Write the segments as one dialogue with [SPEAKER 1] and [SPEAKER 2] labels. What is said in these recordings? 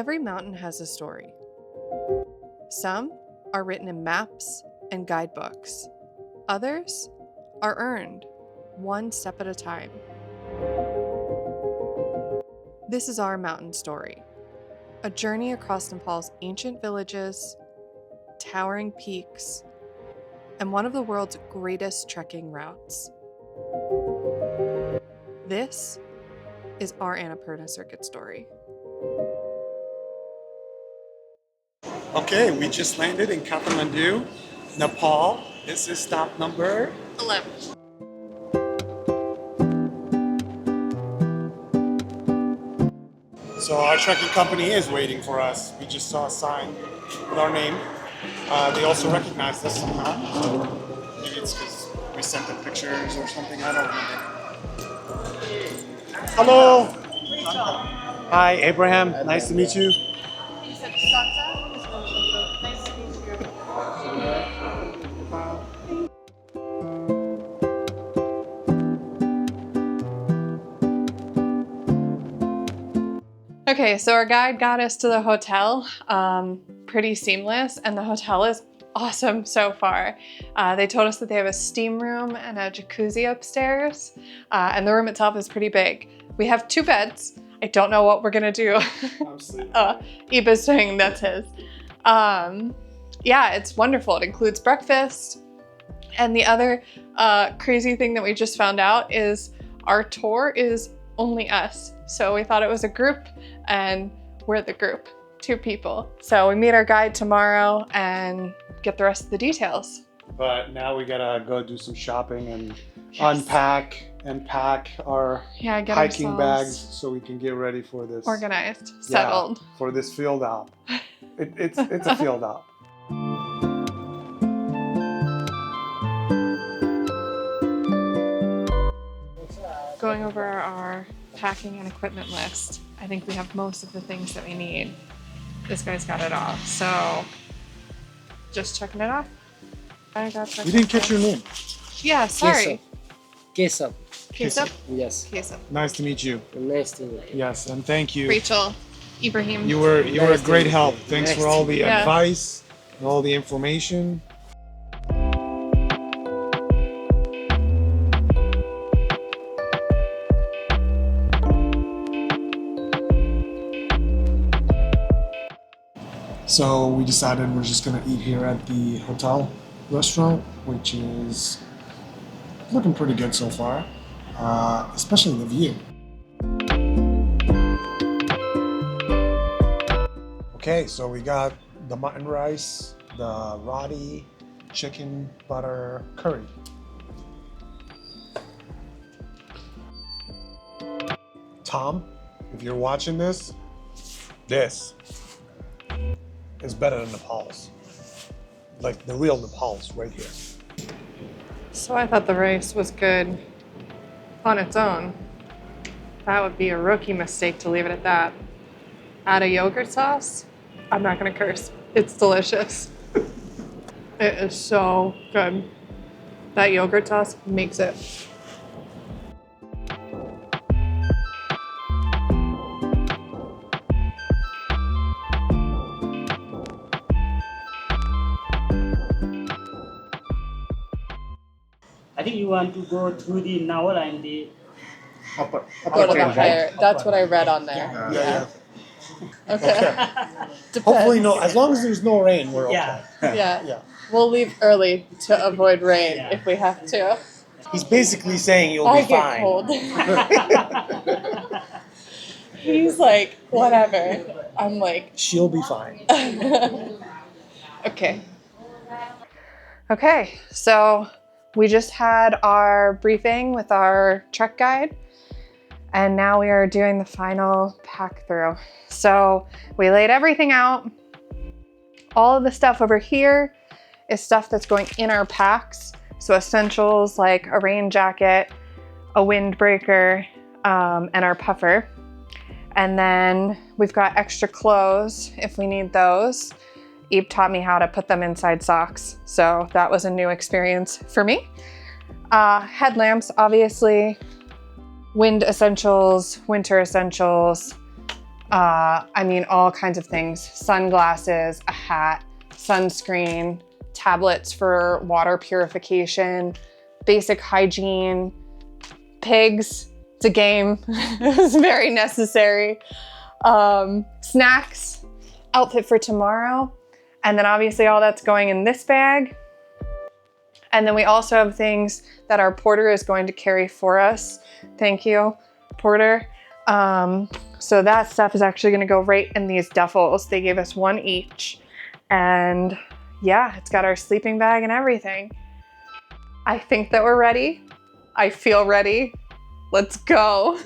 [SPEAKER 1] Every mountain has a story. Some are written in maps and guidebooks. Others are earned, one step at a time. This is our mountain story, a journey across Nepal's ancient villages, towering peaks, and one of the world's greatest trekking routes. This is our Annapurna Circuit story.
[SPEAKER 2] Okay, we just landed in Kathmandu, Nepal. This is stop number
[SPEAKER 1] 11.
[SPEAKER 2] So our trekking company is waiting for us. We just saw a sign with our name. They also recognized us somehow. So maybe it's because we sent them pictures or something. I don't remember. Hello. Hi, Abraham. Nice to meet you.
[SPEAKER 1] You said Santa? Nice to meet you. Okay, so our guide got us to the hotel, pretty seamless, and the hotel is awesome so far. They told us that they have a steam room and a jacuzzi upstairs, and the room itself is pretty big. We have 2 beds. I don't know what we're gonna do.
[SPEAKER 2] I'm sleeping.
[SPEAKER 1] Iba's saying that's his. Yeah, it's wonderful. It includes breakfast. And the other crazy thing that we just found out is our tour is only us. So we thought it was a group, and we're the group, 2 people. So we meet our guide tomorrow and get the rest of the details.
[SPEAKER 2] But now we gotta go do some shopping and unpack and pack our
[SPEAKER 1] Get
[SPEAKER 2] hiking bags
[SPEAKER 1] ourselves
[SPEAKER 2] so we can get ready for this.
[SPEAKER 1] organized, settled.
[SPEAKER 2] Yeah, for this field op. It's a field op.
[SPEAKER 1] Going over our packing and equipment list, I think we have most of the things that we need. This guy's got it all, so just checking it off. I got
[SPEAKER 2] You didn't catch your name.
[SPEAKER 1] Yeah, sorry.
[SPEAKER 3] Kesab.
[SPEAKER 1] Kesab?
[SPEAKER 3] Yes.
[SPEAKER 1] Kesab.
[SPEAKER 2] Nice to meet you.
[SPEAKER 3] Nice to meet you.
[SPEAKER 2] Yes, and thank you.
[SPEAKER 1] Rachel. Ibrahim.
[SPEAKER 2] You were a
[SPEAKER 3] Nice to
[SPEAKER 2] great
[SPEAKER 3] meet
[SPEAKER 2] help.
[SPEAKER 3] you.
[SPEAKER 2] Thanks
[SPEAKER 3] Nice
[SPEAKER 2] for all
[SPEAKER 3] to
[SPEAKER 2] the
[SPEAKER 1] meet you.
[SPEAKER 2] advice and all the information. So we decided we're just gonna eat here at the hotel restaurant, which is looking pretty good so far, especially the view. Okay, so we got the mutton rice, the roti, chicken butter curry. Tom, if you're watching this is better than Nepal's. Like the real Nepal's right here.
[SPEAKER 1] So I thought the rice was good on its own. That would be a rookie mistake to leave it at that. Add a yogurt sauce? I'm not gonna curse. It's delicious. It is so good. That yogurt sauce makes it.
[SPEAKER 4] I think you want to go through the Nawal and the
[SPEAKER 2] Upper
[SPEAKER 1] Go to the
[SPEAKER 2] train, right?
[SPEAKER 1] higher. That's what I read on there.
[SPEAKER 2] Yeah.
[SPEAKER 1] Okay. Depends.
[SPEAKER 2] Hopefully no, as long as there's no rain, we're okay.
[SPEAKER 4] yeah.
[SPEAKER 1] Yeah.
[SPEAKER 2] Yeah.
[SPEAKER 1] We'll leave early to avoid rain
[SPEAKER 4] Yeah.
[SPEAKER 1] if we have to.
[SPEAKER 2] He's basically saying you'll
[SPEAKER 1] I
[SPEAKER 2] be
[SPEAKER 1] get
[SPEAKER 2] fine.
[SPEAKER 1] cold. He's like, whatever. I'm like,
[SPEAKER 2] She'll be fine.
[SPEAKER 1] okay. Okay, so we just had our briefing with our trek guide, and now we are doing the final pack through. So we laid everything out. All of the stuff over here is stuff that's going in our packs. So essentials like a rain jacket, a windbreaker, and our puffer. And then we've got extra clothes if we need those. Eve taught me how to put them inside socks, so that was a new experience for me. Headlamps, obviously, wind essentials, winter essentials, I mean, all kinds of things, sunglasses, a hat, sunscreen, tablets for water purification, basic hygiene, pigs, it's a game, it was very necessary, snacks, outfit for tomorrow, and then obviously all that's going in this bag. And then we also have things that our porter is going to carry for us. Thank you, porter. So that stuff is actually gonna go right in these duffels. They gave us one each. And yeah, it's got our sleeping bag and everything. I think that we're ready. I feel ready. Let's go.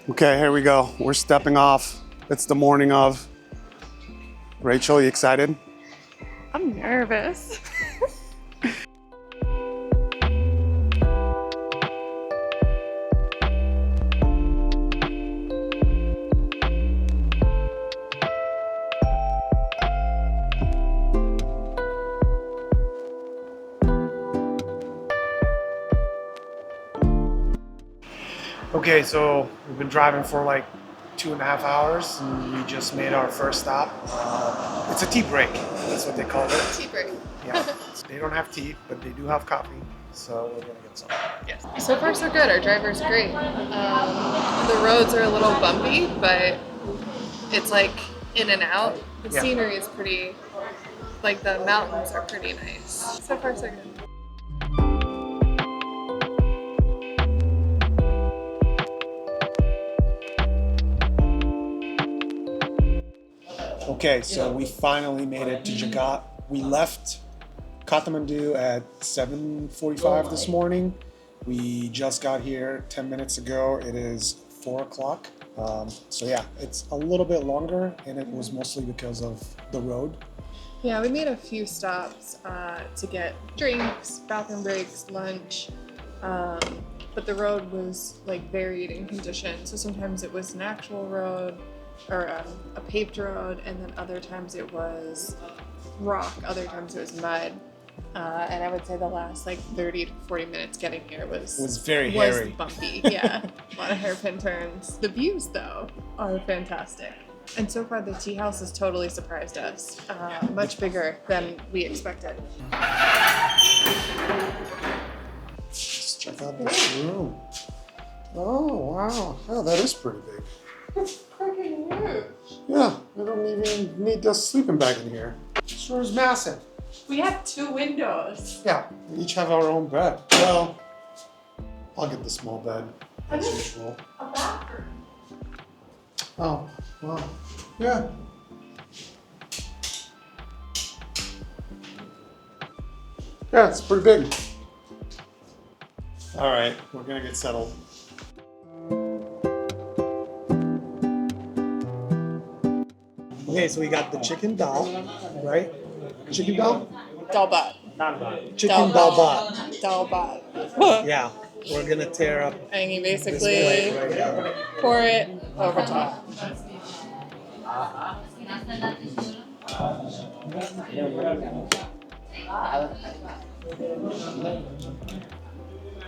[SPEAKER 2] Okay, here we go. We're stepping off. It's the morning of. Rachel, you excited?
[SPEAKER 1] I'm nervous.
[SPEAKER 2] Okay, so we've been driving for like 2.5 hours and we just made our first stop. It's a tea break, that's what they call it.
[SPEAKER 1] Tea break.
[SPEAKER 2] Yeah, they don't have tea, but they do have coffee, so we're gonna get some.
[SPEAKER 1] Yes. So far so good, our driver's great. The roads are a little bumpy, but it's like in and out. The
[SPEAKER 2] Yeah.
[SPEAKER 1] scenery is pretty, like the mountains are pretty nice. So far so good.
[SPEAKER 2] Okay, so we finally made it to Jagat. We left Kathmandu at 7:45 this morning. We just got here 10 minutes ago. It is 4 o'clock. So yeah, it's a little bit longer and it was mostly because of the road.
[SPEAKER 1] Yeah, we made a few stops to get drinks, bathroom breaks, lunch. But the road was like varied in condition. So sometimes it was an actual road or a paved road, and then other times it was rock, other times it was mud. And I would say the last like 30 to 40 minutes getting here was
[SPEAKER 2] very hairy.
[SPEAKER 1] bumpy. Yeah, a lot of hairpin turns. The views though are fantastic. And so far the tea house has totally surprised us. Much bigger than we expected.
[SPEAKER 2] Let's check out this room. Oh wow, oh, that is pretty big.
[SPEAKER 1] It's freaking huge.
[SPEAKER 2] Yeah, I don't even need a sleeping bag in here. This room is massive.
[SPEAKER 1] We have 2 windows.
[SPEAKER 2] Yeah, we each have our own bed. Well, I'll get the small bed as usual.
[SPEAKER 1] A bathroom.
[SPEAKER 2] Oh, wow. Yeah. Yeah, it's pretty big. All right, we're gonna get settled. Okay, so we got the chicken dal, right? Chicken dal?
[SPEAKER 1] Dal bat.
[SPEAKER 2] Chicken dal bat.
[SPEAKER 1] Dal bat.
[SPEAKER 2] Yeah, we're gonna tear up
[SPEAKER 1] And you
[SPEAKER 2] this
[SPEAKER 1] basically
[SPEAKER 2] plate right here.
[SPEAKER 1] pour it over top.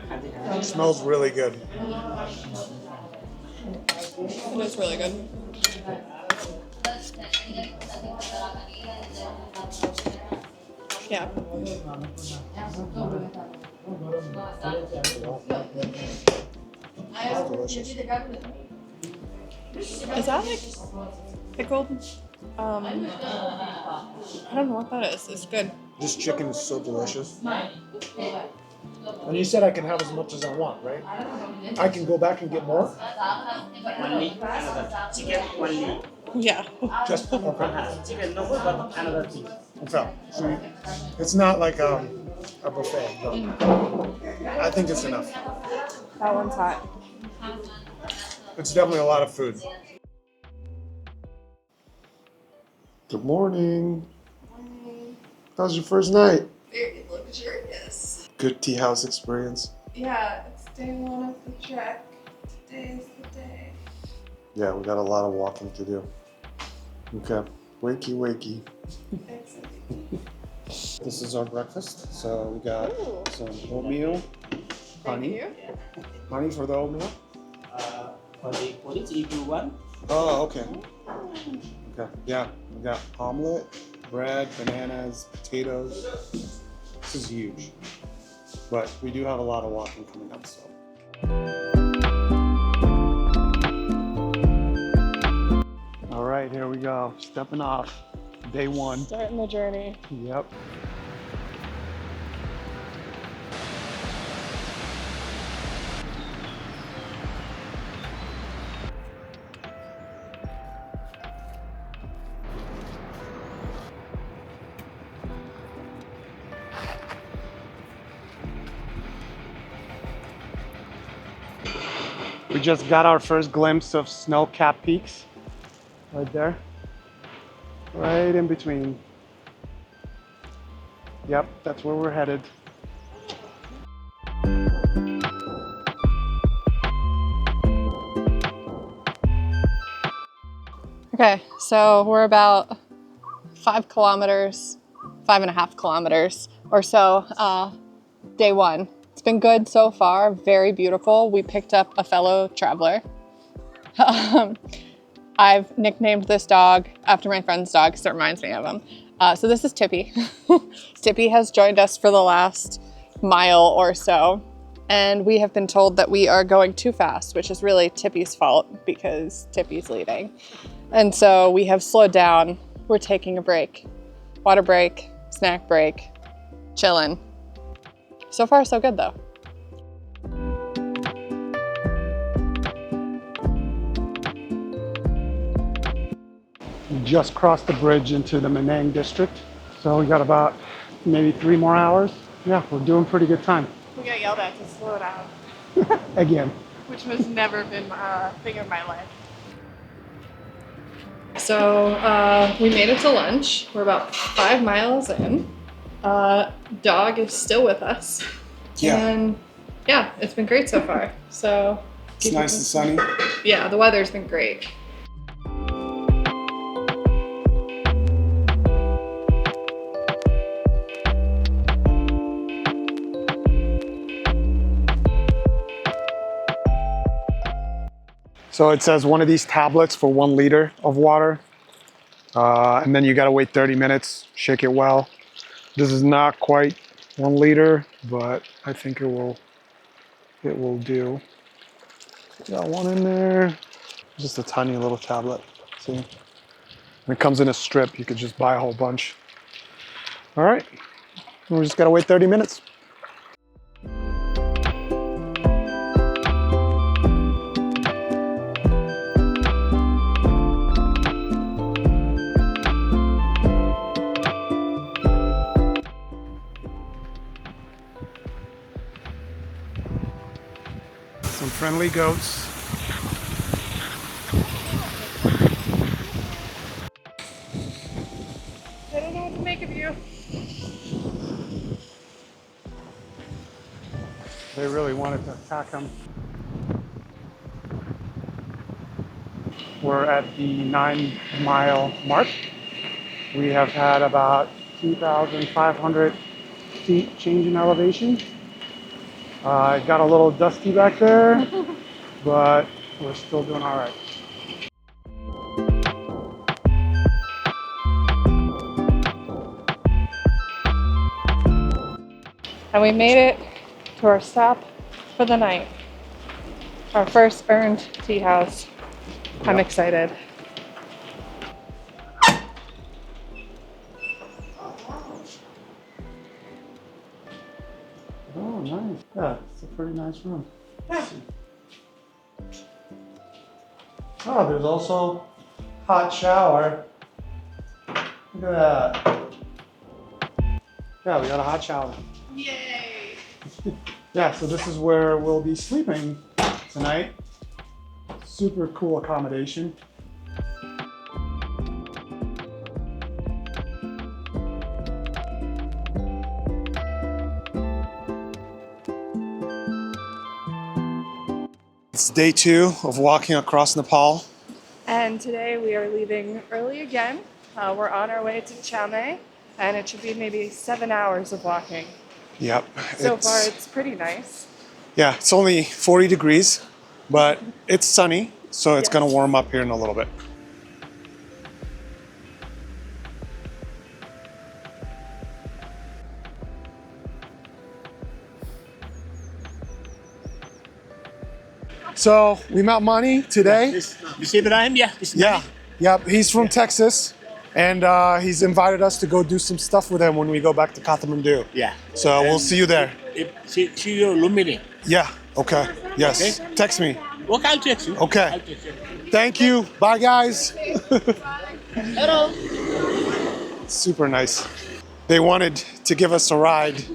[SPEAKER 2] It smells really good.
[SPEAKER 1] It is really good. Yeah.
[SPEAKER 2] It's delicious.
[SPEAKER 1] Is that like pickled? I don't know what that is. It's good.
[SPEAKER 2] This chicken is so delicious. And you said I can have as much as I want, right? I can go back and get more?
[SPEAKER 4] Only another chicken, only
[SPEAKER 1] Yeah.
[SPEAKER 2] Just okay.
[SPEAKER 4] chicken, no good, but another piece.
[SPEAKER 2] Okay. So it's not like a buffet. But I think it's enough.
[SPEAKER 1] That one's hot.
[SPEAKER 2] It's definitely a lot of food. Good morning. How's your first night?
[SPEAKER 1] Very luxurious.
[SPEAKER 2] Good tea house experience.
[SPEAKER 1] Yeah, it's day 1 of the trek. Today is the day.
[SPEAKER 2] Yeah, we got a lot of walking to do. Okay. Wakey, wakey. This is our breakfast. So we got some oatmeal, honey. Honey for the oatmeal?
[SPEAKER 4] For the porridge, if you want.
[SPEAKER 2] Oh, okay. Okay, yeah. We got omelet, bread, bananas, potatoes. This is huge. But we do have a lot of walking coming up, so. All right, here we go. Stepping off. Day one.
[SPEAKER 1] Starting the journey.
[SPEAKER 2] Yep. We just got our first glimpse of snow-capped peaks. Right there. Right in between. Yep, that's where we're headed.
[SPEAKER 1] Okay, so we're about 5 kilometers, 5.5 kilometers or so, day one. It's been good so far, very beautiful. We picked up a fellow traveler. I've nicknamed this dog after my friend's dog because it reminds me of him. So this is Tippy. Tippy has joined us for the last mile or so, and we have been told that we are going too fast, which is really Tippy's fault because Tippy's leading. And so we have slowed down. We're taking a break. Water break, snack break, chilling. So far, so good though.
[SPEAKER 2] We just crossed the bridge into the Manang district. So we got about maybe 3 more hours. Yeah, we're doing pretty good time.
[SPEAKER 1] We got yelled at to slow down,
[SPEAKER 2] Again.
[SPEAKER 1] which has never been a thing in my life. So we made it to lunch. We're about 5 miles in. Dog is still with us.
[SPEAKER 2] Yeah.
[SPEAKER 1] And yeah, it's been great so far. So
[SPEAKER 2] It's nice and sunny.
[SPEAKER 1] yeah, the weather's been great.
[SPEAKER 2] So it says one of these tablets for 1 liter of water. And then you gotta wait 30 minutes, shake it well. This is not quite 1 liter, but I think it will do. Got one in there. Just a tiny little tablet, see? And it comes in a strip, you could just buy a whole bunch. All right, we just gotta wait 30 minutes. Some friendly goats.
[SPEAKER 1] I don't know what to make of you.
[SPEAKER 2] They really wanted to attack him. We're at the 9-mile mark. We have had about 2,500 feet change in elevation. It got a little dusty back there, but we're still doing all right.
[SPEAKER 1] And we made it to our stop for the night. Our first earned tea house. I'm excited.
[SPEAKER 2] Oh, nice. Yeah, it's a pretty nice room. Oh, there's also hot shower. Look at that. Yeah, we got a hot shower.
[SPEAKER 1] Yay!
[SPEAKER 2] Yeah, so this is where we'll be sleeping tonight. Super cool accommodation. It's day 2 of walking across Nepal.
[SPEAKER 1] And today we are leaving early again. We're on our way to Chame, and it should be maybe 7 hours of walking.
[SPEAKER 2] Yep.
[SPEAKER 1] So far, it's pretty nice.
[SPEAKER 2] Yeah, it's only 40 degrees, but it's sunny, so it's
[SPEAKER 1] Yes.
[SPEAKER 2] gonna warm up here in a little bit. So we met Mani today.
[SPEAKER 4] This Ibrahim, yeah.
[SPEAKER 2] Yeah, yep. He's from Texas, and he's invited us to go do some stuff with him when we go back to Kathmandu.
[SPEAKER 4] Yeah.
[SPEAKER 2] So we'll see you there.
[SPEAKER 4] See you Lumini.
[SPEAKER 2] Yeah. Okay. Yes.
[SPEAKER 4] Okay.
[SPEAKER 2] Text me.
[SPEAKER 4] Okay, I'll text you.
[SPEAKER 2] Okay.
[SPEAKER 4] I'll text you.
[SPEAKER 2] Thank you. Bye, guys.
[SPEAKER 4] Hello.
[SPEAKER 2] Super nice. They wanted to give us a ride.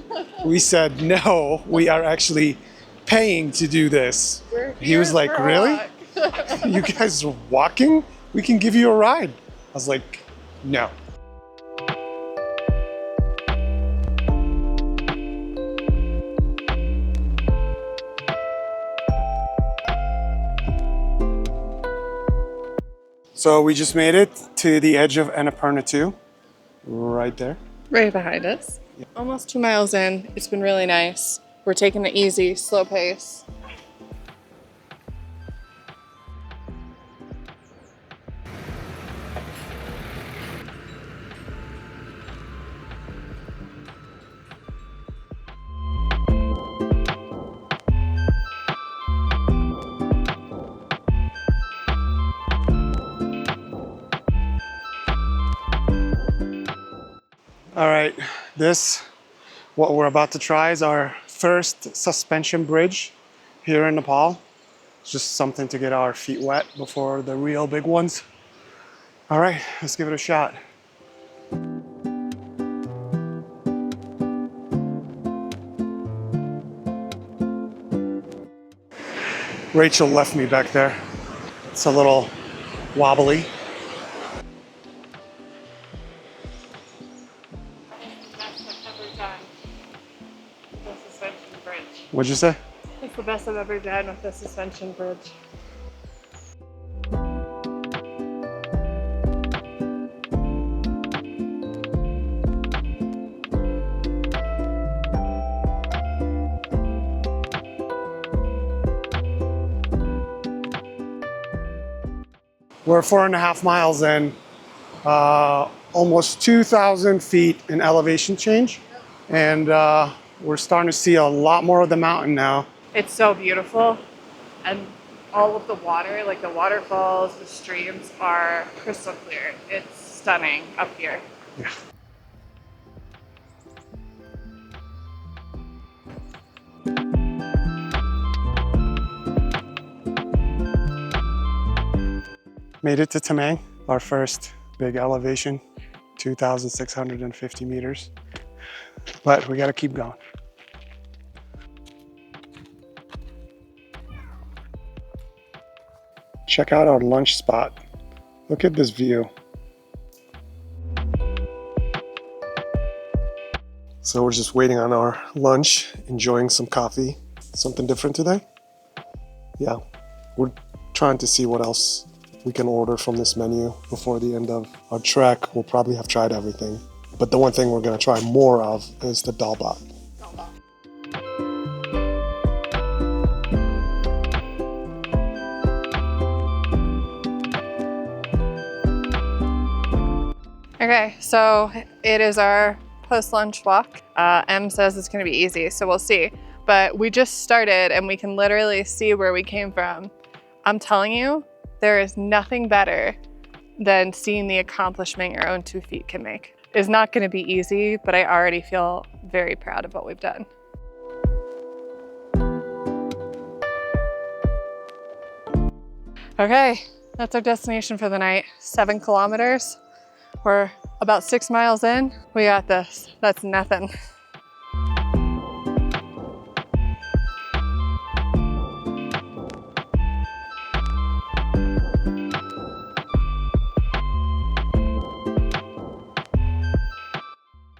[SPEAKER 2] We said no. We are actually paying to do this. He was like, really? You guys are walking? We can give you a ride. I was like, no. So we just made it to the edge of Annapurna 2, right there.
[SPEAKER 1] Right behind us. Almost 2 miles in. It's been really nice. We're taking it easy, slow pace.
[SPEAKER 2] All right, what we're about to try is our first suspension bridge here in Nepal. It's just something to get our feet wet before the real big ones. All right, let's give it a shot. Rachel left me back there. It's a little wobbly. What'd you say?
[SPEAKER 1] It's the best I've ever done with the suspension bridge.
[SPEAKER 2] We're 4.5 miles in, almost 2,000 feet in elevation change. And we're starting to see a lot more of the mountain now.
[SPEAKER 1] It's so beautiful, and all of the water, like the waterfalls, the streams, are crystal clear. It's stunning up here.
[SPEAKER 2] Yeah. Made it to Tamang, our first big elevation, 2,650 meters. But we gotta keep going. Check out our lunch spot. Look at this view. So we're just waiting on our lunch, enjoying some coffee. Something different today? Yeah, we're trying to see what else we can order from this menu before the end of our trek. We'll probably have tried everything. But the one thing we're gonna try more of is the dal bhat.
[SPEAKER 1] Okay, so it is our post-lunch walk. Em says it's gonna be easy, so we'll see. But we just started and we can literally see where we came from. I'm telling you, there is nothing better than seeing the accomplishment your own 2 feet can make. It's not gonna be easy, but I already feel very proud of what we've done. Okay, that's our destination for the night. 7 kilometers. We're about 6 miles in. We got this. That's nothing.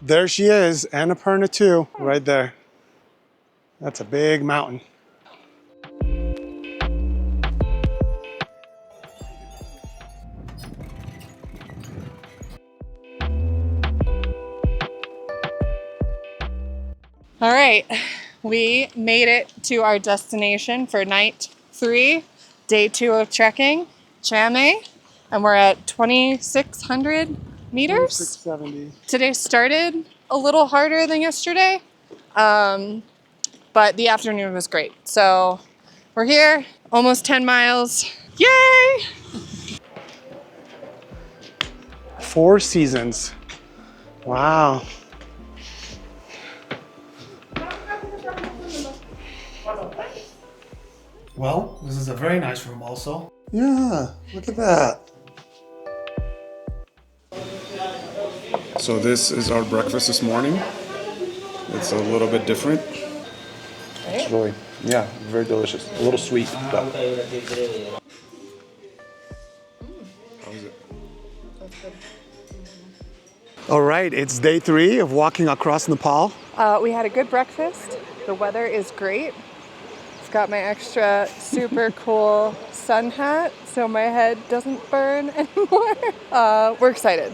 [SPEAKER 2] There she is, Annapurna 2, right there. That's a big mountain.
[SPEAKER 1] All right, we made it to our destination for night 3, day 2 of trekking, Chame, and we're at 2,600 meters.
[SPEAKER 2] 670.
[SPEAKER 1] Today started a little harder than yesterday, but the afternoon was great. So we're here, almost 10 miles. Yay!
[SPEAKER 2] 4 seasons. Wow.
[SPEAKER 5] Well, this is a very nice room also.
[SPEAKER 2] Yeah, look at that. So this is our breakfast this morning. It's a little bit different. It's really, yeah, very delicious. A little sweet, but. How is it? All right, it's day 3 of walking across Nepal.
[SPEAKER 1] We had a good breakfast. The weather is great. It's got my extra super cool sun hat so my head doesn't burn anymore. We're excited.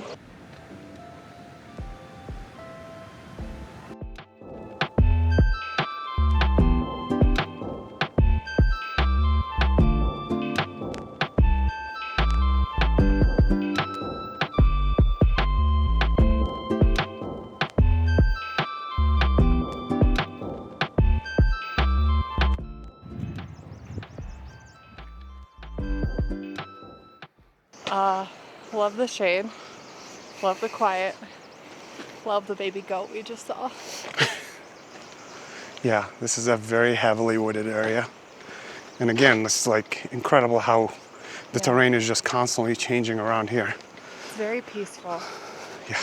[SPEAKER 1] Love the shade, love the quiet, love the baby goat we just saw.
[SPEAKER 2] Yeah, this is a very heavily wooded area. And again, it's like incredible how the terrain is just constantly changing around here.
[SPEAKER 1] It's very peaceful.
[SPEAKER 2] Yeah.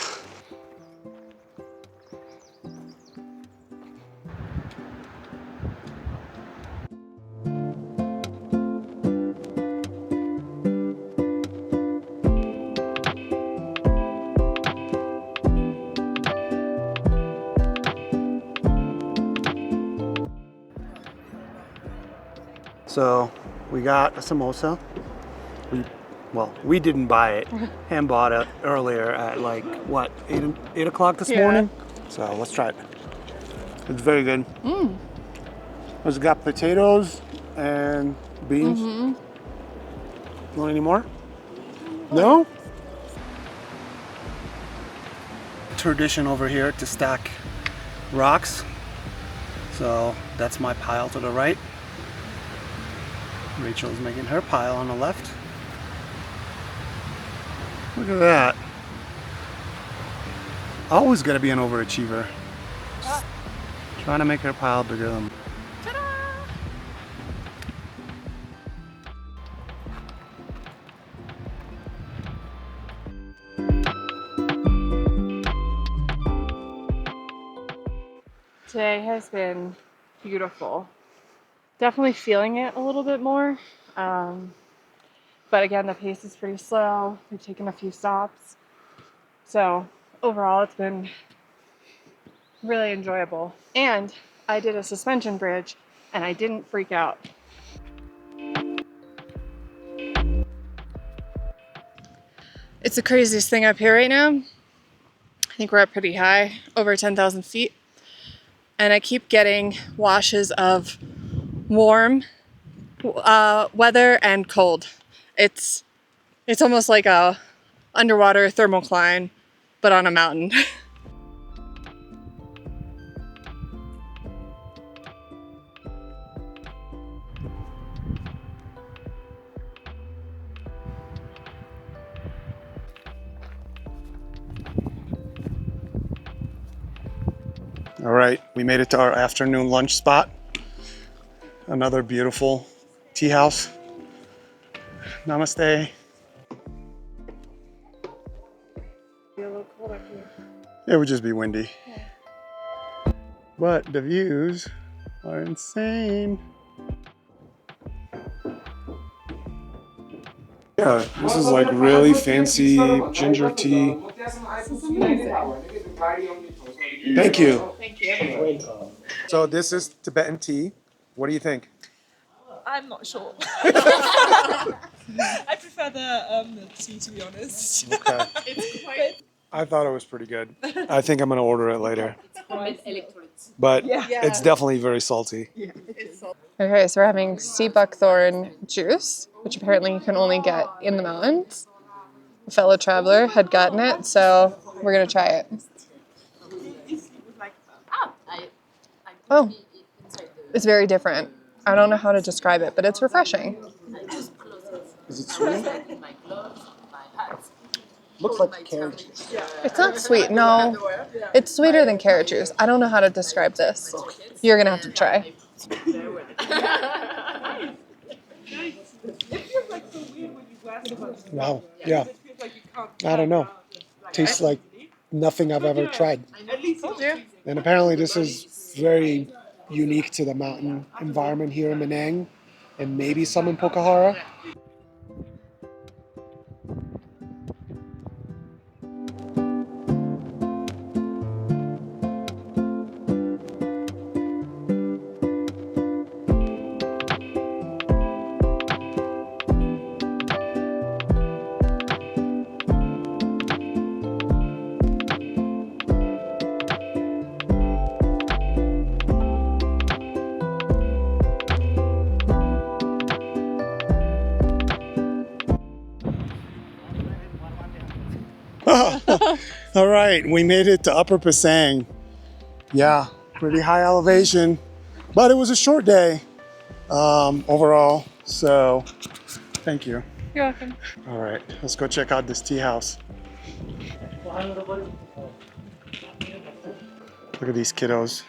[SPEAKER 2] So we got a samosa. We didn't buy it. Ham bought it earlier at like, what, 8 o'clock this morning? So let's try it. It's very good. It's got potatoes and beans. Want any more? No? Tradition over here to stack rocks. So that's my pile to the right. Rachel's making her pile on the left. Look at that. Always gotta be an overachiever. Just trying to make her pile bigger than.
[SPEAKER 1] Today has been beautiful. Definitely feeling it a little bit more. But again, the pace is pretty slow. We've taken a few stops. So overall, it's been really enjoyable. And I did a suspension bridge and I didn't freak out. It's the craziest thing up here right now. I think we're up pretty high, over 10,000 feet. And I keep getting washes of warm weather and cold. It's almost like a underwater thermocline, but on a mountain.
[SPEAKER 2] All right, we made it to our afternoon lunch spot. Another beautiful tea house. Namaste. It would just be windy. But the views are insane. Yeah, this is like really fancy ginger tea. Thank you.
[SPEAKER 1] Thank you.
[SPEAKER 2] So this is Tibetan tea. What do you think?
[SPEAKER 6] I'm not sure. I prefer the tea, to be honest.
[SPEAKER 2] Okay.
[SPEAKER 1] It's quite
[SPEAKER 2] I thought it was pretty good. I think I'm gonna order it later. But it's definitely very salty.
[SPEAKER 1] Okay, so we're having sea buckthorn juice, which apparently you can only get in the mountains. A fellow traveler had gotten it, so we're gonna try it. Oh, it's very different. I don't know how to describe it, but it's refreshing.
[SPEAKER 2] Is it sweet? Looks like carrot juice.
[SPEAKER 1] It's not sweet, no. It's sweeter than carrot juice. I don't know how to describe this. You're gonna have to try.
[SPEAKER 7] Wow. Yeah. I don't know. Tastes like nothing I've ever tried. And apparently this is very unique to the mountain environment here in Manang and maybe some in Pokhara.
[SPEAKER 2] All right, we made it to Upper Pasang. Yeah, pretty high elevation, but it was a short day overall. So, thank you.
[SPEAKER 1] You're welcome.
[SPEAKER 2] All right, let's go check out this tea house. Look at these kiddos.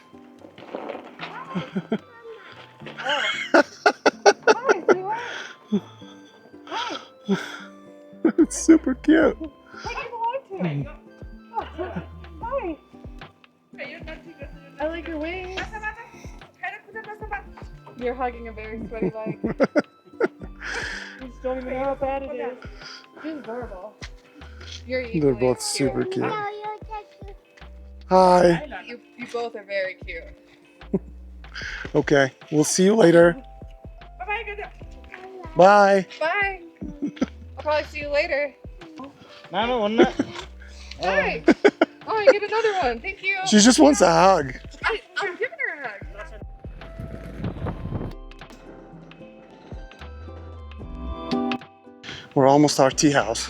[SPEAKER 2] It's super cute.
[SPEAKER 1] I like your wings. You're hugging a very sweaty leg. You just don't even know how bad it is. She's adorable. You're
[SPEAKER 2] They're both super cute.
[SPEAKER 1] cute.
[SPEAKER 2] Hi.
[SPEAKER 1] You both are very cute.
[SPEAKER 2] Okay, we'll see you later. Bye.
[SPEAKER 1] Bye. I'll probably see you later.
[SPEAKER 4] Nano,
[SPEAKER 1] Hi. Oh, you get another one. Thank you.
[SPEAKER 2] She just wants a hug.
[SPEAKER 1] I'm giving her a hug.
[SPEAKER 2] We're almost our tea house,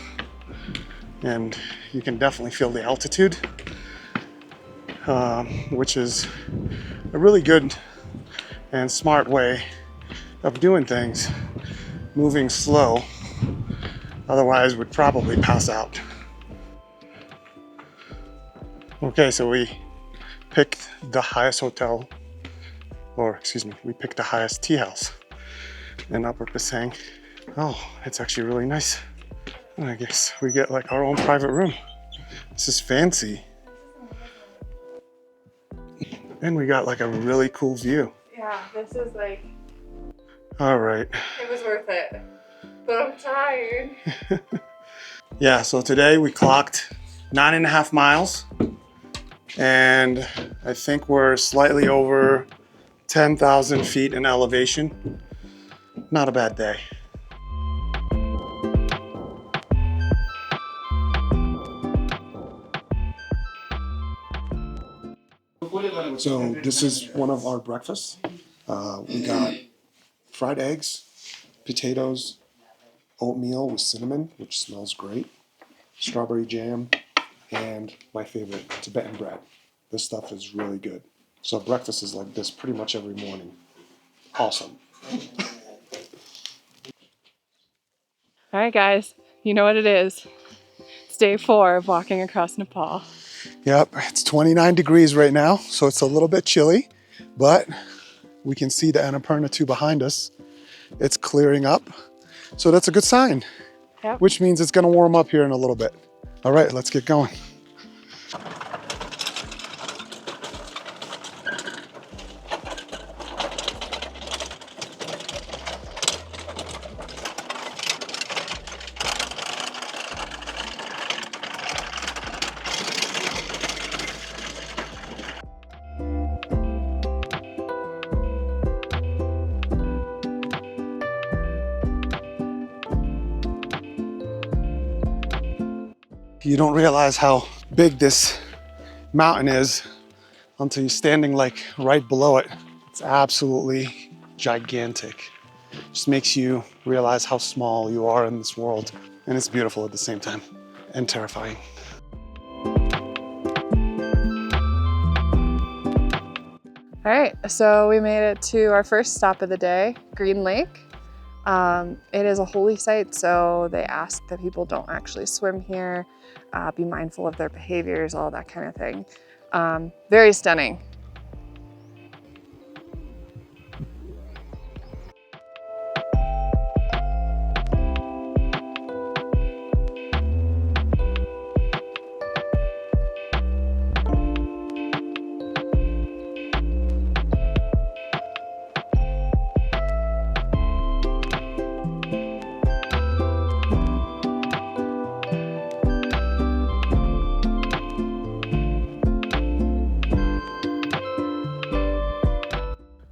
[SPEAKER 2] and you can definitely feel the altitude, which is a really good and smart way of doing things, moving slow, otherwise we'd probably pass out. Okay, so we picked the highest hotel, or excuse me, we picked the highest tea house in Upper Pasang. Oh, it's actually really nice. I guess we get like our own private room. This is fancy. And we got like a really cool view.
[SPEAKER 1] Yeah, this is like,
[SPEAKER 2] All right.
[SPEAKER 1] it was worth it. But I'm tired.
[SPEAKER 2] Yeah, so today we clocked 9.5 miles. And I think we're slightly over 10,000 feet in elevation. Not a bad day. So this is one of our breakfasts. We got fried eggs, potatoes, oatmeal with cinnamon, which smells great, strawberry jam, and my favorite, Tibetan bread. This stuff is really good. So breakfast is like this pretty much every morning. Awesome.
[SPEAKER 1] All right, guys, you know what it is. It's day 4 of walking across Nepal.
[SPEAKER 2] Yep, it's 29 degrees right now, so it's a little bit chilly, but we can see the Annapurna 2 behind us. It's clearing up, so that's a good sign,
[SPEAKER 1] Yep.
[SPEAKER 2] which means it's gonna warm up here in a little bit. All right, let's get going. You don't realize how big this mountain is until you're standing like right below it. It's absolutely gigantic. Just makes you realize how small you are in this world. And it's beautiful at the same time and terrifying.
[SPEAKER 1] All right, so we made it to our first stop of the day, Green Lake. It is a holy site, so they ask that people don't actually swim here, be mindful of their behaviors, all that kind of thing. Very stunning.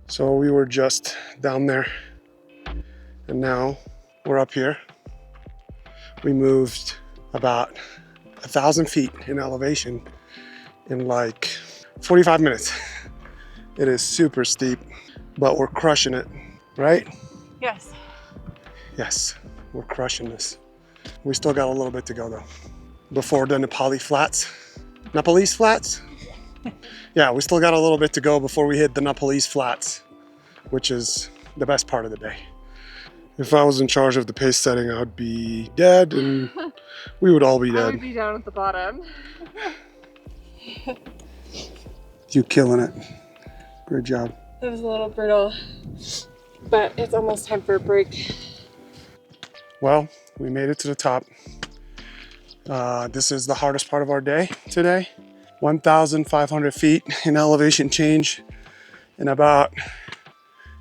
[SPEAKER 2] So we were just down there and now we're up here. We moved about 1,000 feet in elevation in like 45 minutes. It is super steep, but we're crushing it, right?
[SPEAKER 1] Yes.
[SPEAKER 2] Yes, we're crushing this. We still got a little bit to go though. Before the Nepalese flats? Yeah, we still got a little bit to go before we hit the Nepalese flats, which is the best part of the day. If I was in charge of the pace setting, I would be dead and we would all be dead.
[SPEAKER 1] I would be down at the bottom.
[SPEAKER 2] You killing it. Great job.
[SPEAKER 1] It was a little brittle, but it's almost time for a break.
[SPEAKER 2] Well, we made it to the top. This is the hardest part of our day today. 1,500 feet in elevation change in about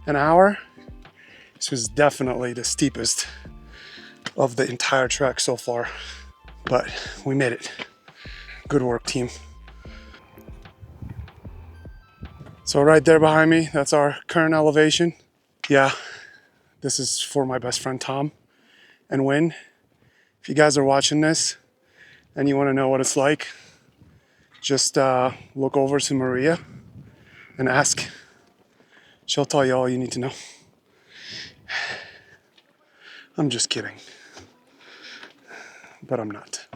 [SPEAKER 2] an hour. This was definitely the steepest of the entire trek so far, but we made it. Good work, team. So right there behind me, that's our current elevation. Yeah, this is for my best friend, Tom and Win. If you guys are watching this and you want to know what it's like, just look over to Maria and ask. She'll tell you all you need to know. I'm just kidding, but I'm not.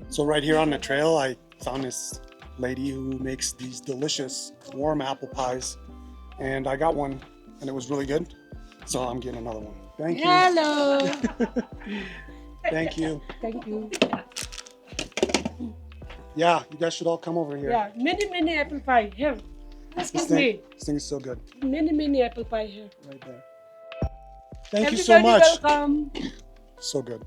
[SPEAKER 2] So right here on the trail, I found this lady who makes these delicious warm apple pies, and I got one and it was really good. So I'm getting another one. Thank you.
[SPEAKER 8] Hello.
[SPEAKER 2] Thank you.
[SPEAKER 8] Thank you.
[SPEAKER 2] Yeah, you guys should all come over here.
[SPEAKER 8] Yeah, many apple pie here. Excuse me.
[SPEAKER 2] This thing is so good.
[SPEAKER 8] Many apple pie here.
[SPEAKER 2] Right there. Thank
[SPEAKER 8] Everybody
[SPEAKER 2] you so much.
[SPEAKER 8] welcome.
[SPEAKER 2] So good.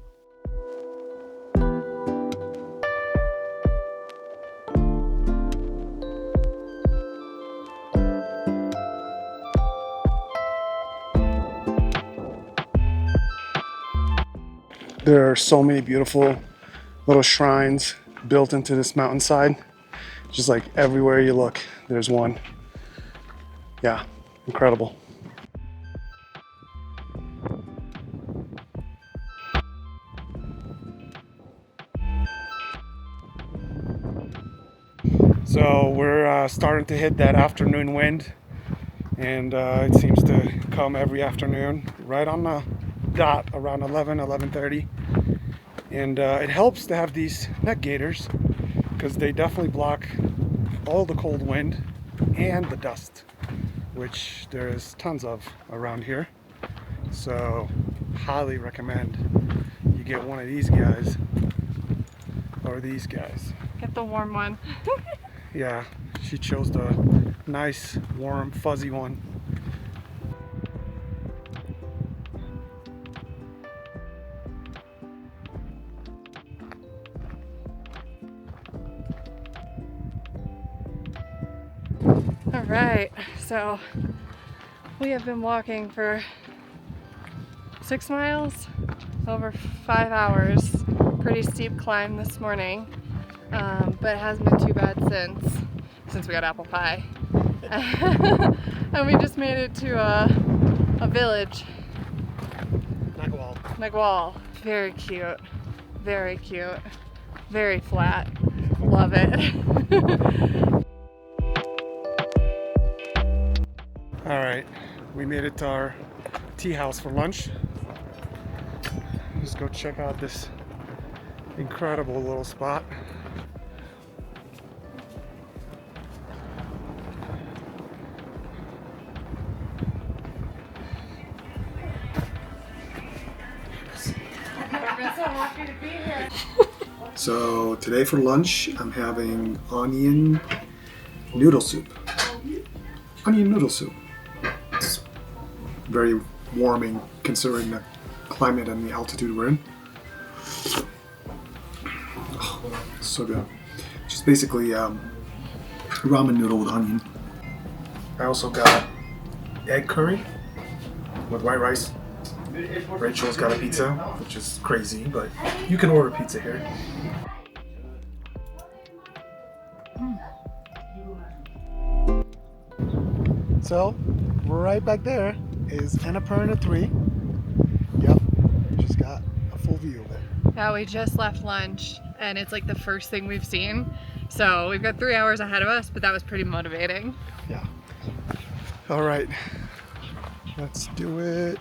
[SPEAKER 2] There are so many beautiful little shrines built into this mountainside. Just like everywhere you look, there's one. Yeah, incredible. So we're starting to hit that afternoon wind, and it seems to come every afternoon right on the dot around 11:30. And it helps to have these neck gaiters because they definitely block all the cold wind and the dust, which there is tons of around here. So highly recommend you get one of these guys or these guys.
[SPEAKER 1] Get the warm one.
[SPEAKER 2] Yeah, she chose the nice, warm, fuzzy one.
[SPEAKER 1] All right, so we have been walking for 6 miles, over 5 hours. Pretty steep climb this morning. but it hasn't been too bad since we got apple pie. And we just made it to a village. Nagwal. Very cute. Very cute. Very flat. Love it.
[SPEAKER 2] All right, we made it to our tea house for lunch. Let's go check out this incredible little spot. So today for lunch, I'm having onion noodle soup. Onion noodle soup. It's very warming considering the climate and the altitude we're in. Oh, so good. Just basically ramen noodle with onion. I also got egg curry with white rice. Rachel's got a pizza, which is crazy, but you can order pizza here. So, right back there is Annapurna 3. Yep, just got a full view of it.
[SPEAKER 1] Yeah, we just left lunch and it's like the first thing we've seen. So we've got 3 hours ahead of us, but that was pretty motivating.
[SPEAKER 2] Yeah. All right, let's do it.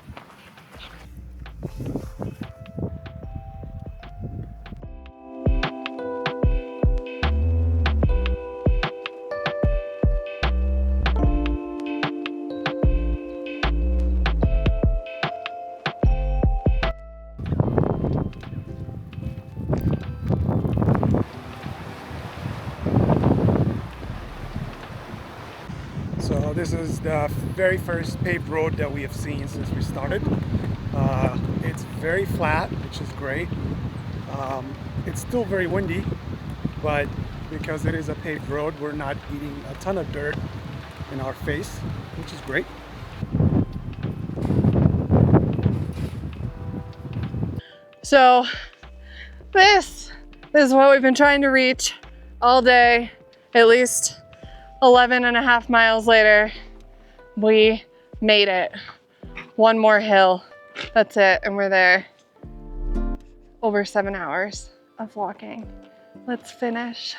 [SPEAKER 2] So this is the very first paved road that we have seen since we started. It's very flat, which is great. It's still very windy, but because it is a paved road, we're not eating a ton of dirt in our face, which is great.
[SPEAKER 1] So this is what we've been trying to reach all day, at least 11 and a half miles later. We made it. One more hill, that's it, and we're there. Over 7 hours of walking. Let's finish.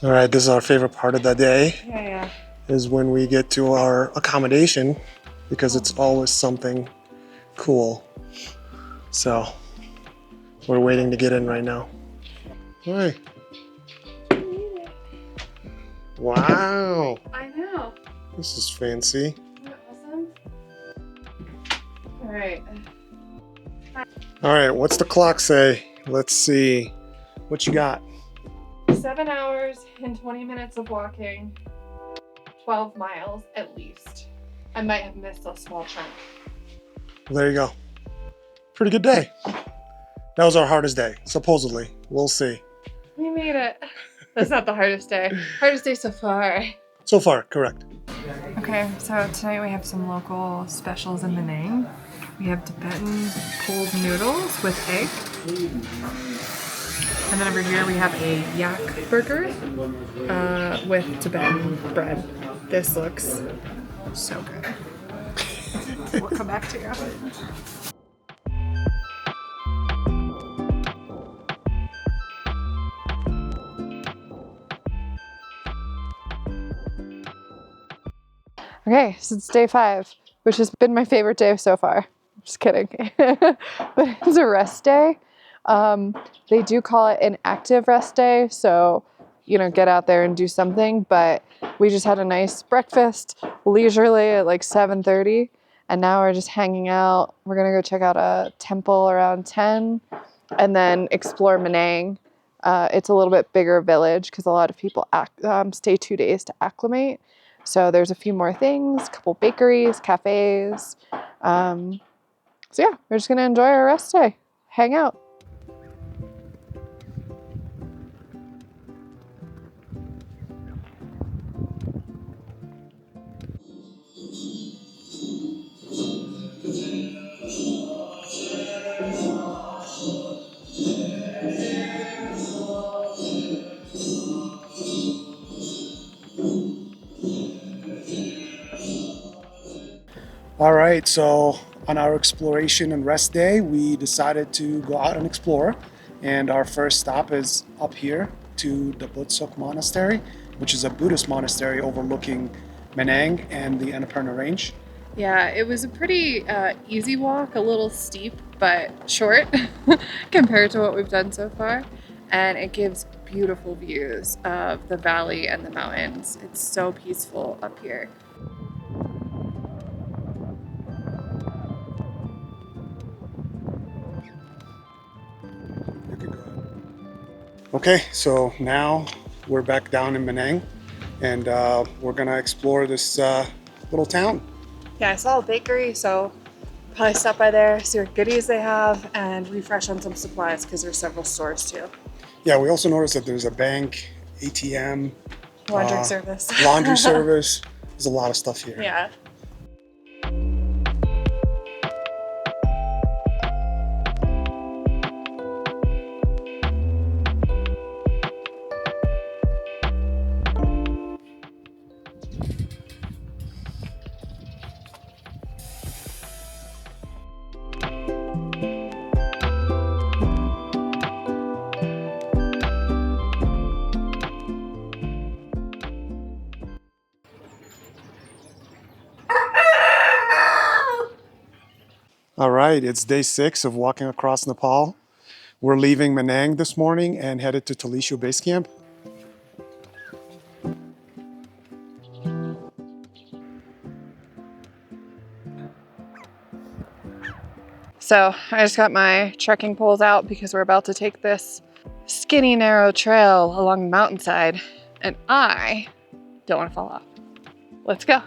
[SPEAKER 2] All right, this is our favorite part of the day.
[SPEAKER 1] Yeah.
[SPEAKER 2] Is when we get to our accommodation, because it's always something cool. So we're waiting to get in right now. All right. Wow,
[SPEAKER 1] I know.
[SPEAKER 2] this is fancy.
[SPEAKER 1] Isn't that awesome? All right.
[SPEAKER 2] All right, what's the clock say? Let's see. What you got?
[SPEAKER 1] 7 hours and 20 minutes of walking. 12 miles at least. I might have missed a small chunk.
[SPEAKER 2] Well, there you go. Pretty good day. That was our hardest day, supposedly. We'll see.
[SPEAKER 1] We made it. That's not the hardest day. Hardest day so far.
[SPEAKER 2] So far, correct.
[SPEAKER 1] Okay, so tonight we have some local specials in Manang. We have Tibetan pulled noodles with egg. And then over here we have a yak burger with Tibetan bread. This looks so good. We'll come back to you. Okay, so it's day 5, which has been my favorite day so far. Just kidding. But it's a rest day. They do call it an active rest day, so get out there and do something, but we just had a nice breakfast leisurely at like 7:30, and now we're just hanging out. We're gonna go check out a temple around 10 and then explore Manang. It's a little bit bigger village because a lot of people stay 2 days to acclimate. So there's a few more things, a couple bakeries, cafes. So yeah, we're just gonna enjoy our rest day, hang out.
[SPEAKER 7] All right, so on our exploration and rest day, we decided to go out and explore. And our first stop is up here to the Butsuk Monastery, which is a Buddhist monastery overlooking Manang and the Annapurna Range.
[SPEAKER 1] Yeah, it was a pretty easy walk, a little steep, but short compared to what we've done so far. And it gives beautiful views of the valley and the mountains. It's so peaceful up here.
[SPEAKER 7] You can go ahead. Okay, so now we're back down in Manang, and we're gonna explore this little town.
[SPEAKER 1] Yeah, I saw a bakery, so probably stop by there, see what goodies they have, and refresh on some supplies because there's several stores too.
[SPEAKER 7] Yeah, we also noticed that there's a bank, ATM,
[SPEAKER 1] Laundry service.
[SPEAKER 7] laundry service. There's a lot of stuff here.
[SPEAKER 1] Yeah.
[SPEAKER 7] All right, it's day 6 of walking across Nepal. We're leaving Manang this morning and headed to Tilicho Base Camp.
[SPEAKER 1] So I just got my trekking poles out because we're about to take this skinny, narrow trail along the mountainside, and I don't want to fall off. Let's go.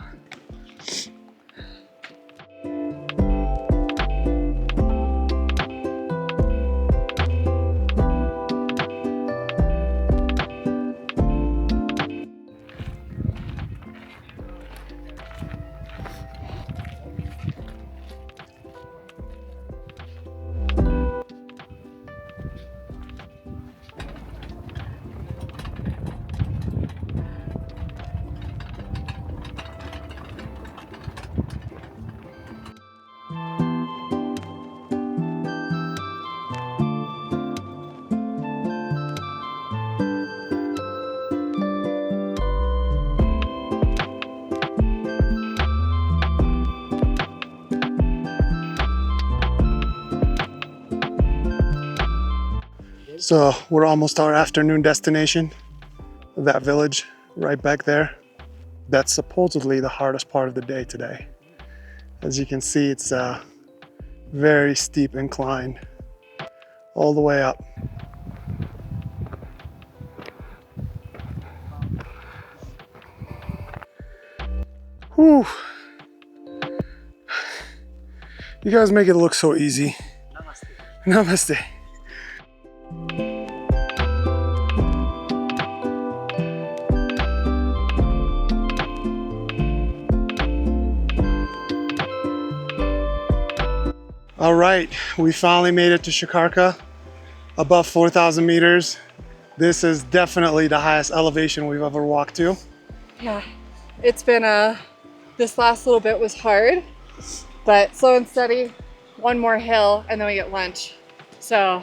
[SPEAKER 7] So we're almost our afternoon destination, that village right back there. That's supposedly the hardest part of the day today. As you can see, it's a very steep incline all the way up. Whew. You guys make it look so easy. Namaste. Namaste. All right, we finally made it to Shikarka, above 4,000 meters. This is definitely the highest elevation we've ever walked to.
[SPEAKER 1] Yeah, it's been this last little bit was hard, but slow and steady. One more hill and then we get lunch. So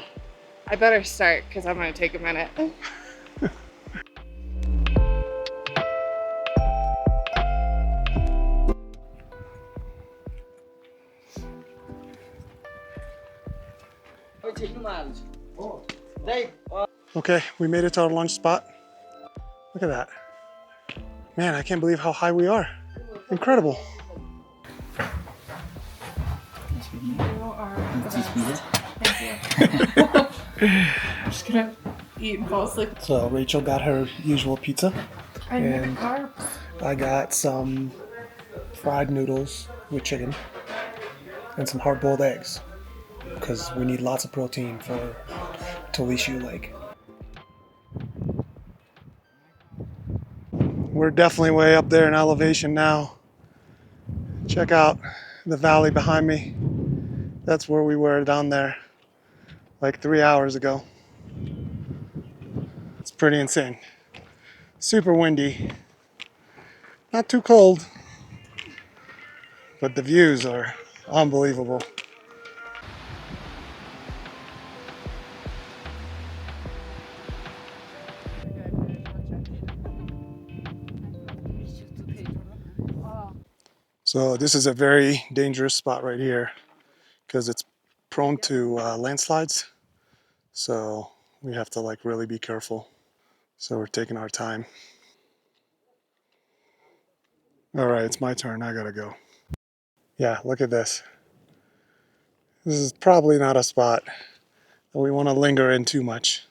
[SPEAKER 1] I better start because I'm gonna take a minute.
[SPEAKER 7] Okay, we made it to our lunch spot. Look at that. Man, I can't believe how high we are. Incredible.
[SPEAKER 1] I'm just gonna eat and fall asleep.
[SPEAKER 7] So Rachel got her usual pizza.
[SPEAKER 1] I need
[SPEAKER 7] And
[SPEAKER 1] carbs.
[SPEAKER 7] I got some fried noodles with chicken and some hard-boiled eggs because we need lots of protein for Tilicho Lake. We're definitely way up there in elevation now. Check out the valley behind me. That's where we were down there like 3 hours ago. It's pretty insane. Super windy. Not too cold,
[SPEAKER 2] but the views are unbelievable. So this is a very dangerous spot right here because it's prone to landslides. So we have to like really be careful. So we're taking our time. All right, it's my turn. I gotta go. Yeah, look at this. This is probably not a spot that we want to linger in too much.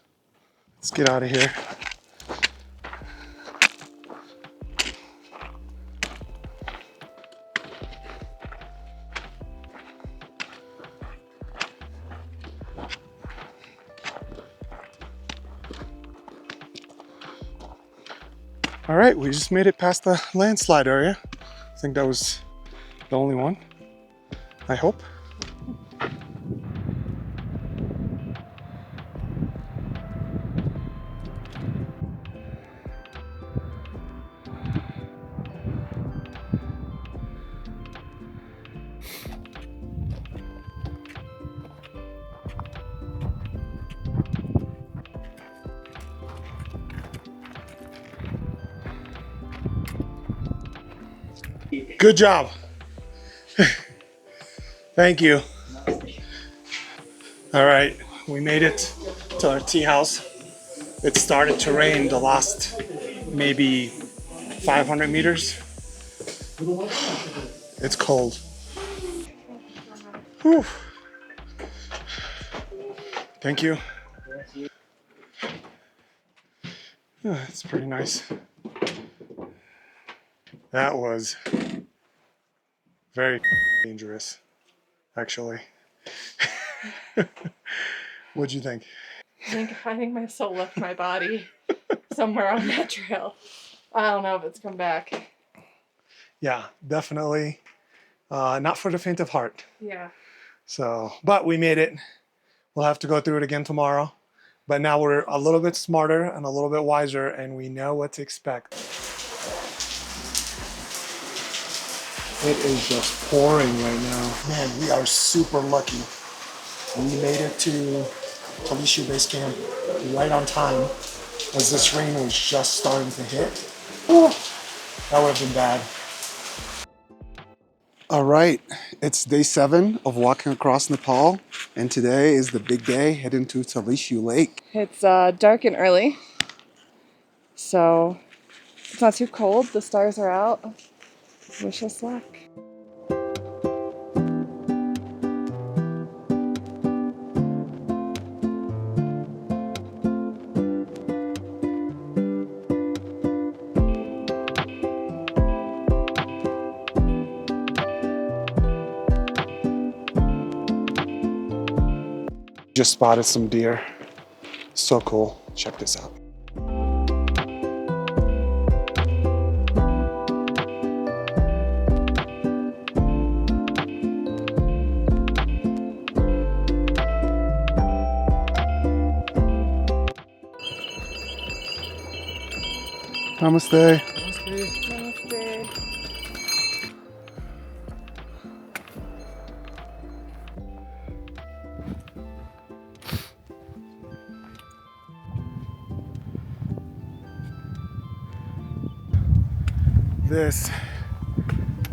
[SPEAKER 2] Let's get out of here. All right, we just made it past the landslide area. I think that was the only one, I hope. Good job. Thank you. All right, we made it to our tea house. It started to rain the last maybe 500 meters. It's cold. Whew. Thank you. Oh, it's pretty nice. That was very dangerous, actually. What'd you think?
[SPEAKER 1] I think my soul left my body somewhere on that trail. I don't know if it's come back.
[SPEAKER 2] Yeah, definitely not for the faint of heart.
[SPEAKER 1] Yeah.
[SPEAKER 2] So, but we made it. We'll have to go through it again tomorrow. But now we're a little bit smarter and a little bit wiser, and we know what to expect. It is just pouring right now. Man, we are super lucky. We made it to Tilicho base camp right on time as this rain was just starting to hit. Ooh, that would have been bad. All right, it's day 7 of walking across Nepal, and today is the big day heading to Tilicho Lake.
[SPEAKER 1] It's dark and early, so it's not too cold. The stars are out. Wish us luck.
[SPEAKER 2] Just spotted some deer. So cool. Check this out. Namaste.
[SPEAKER 1] Namaste.
[SPEAKER 2] This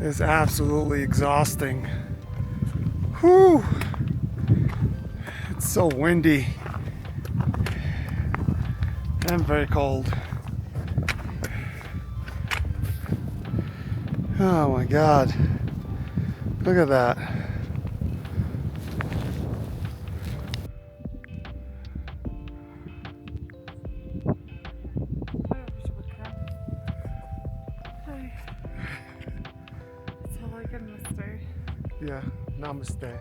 [SPEAKER 2] is absolutely exhausting. Whew. It's so windy and very cold. Oh my God. Look at that. Yeah, namaste.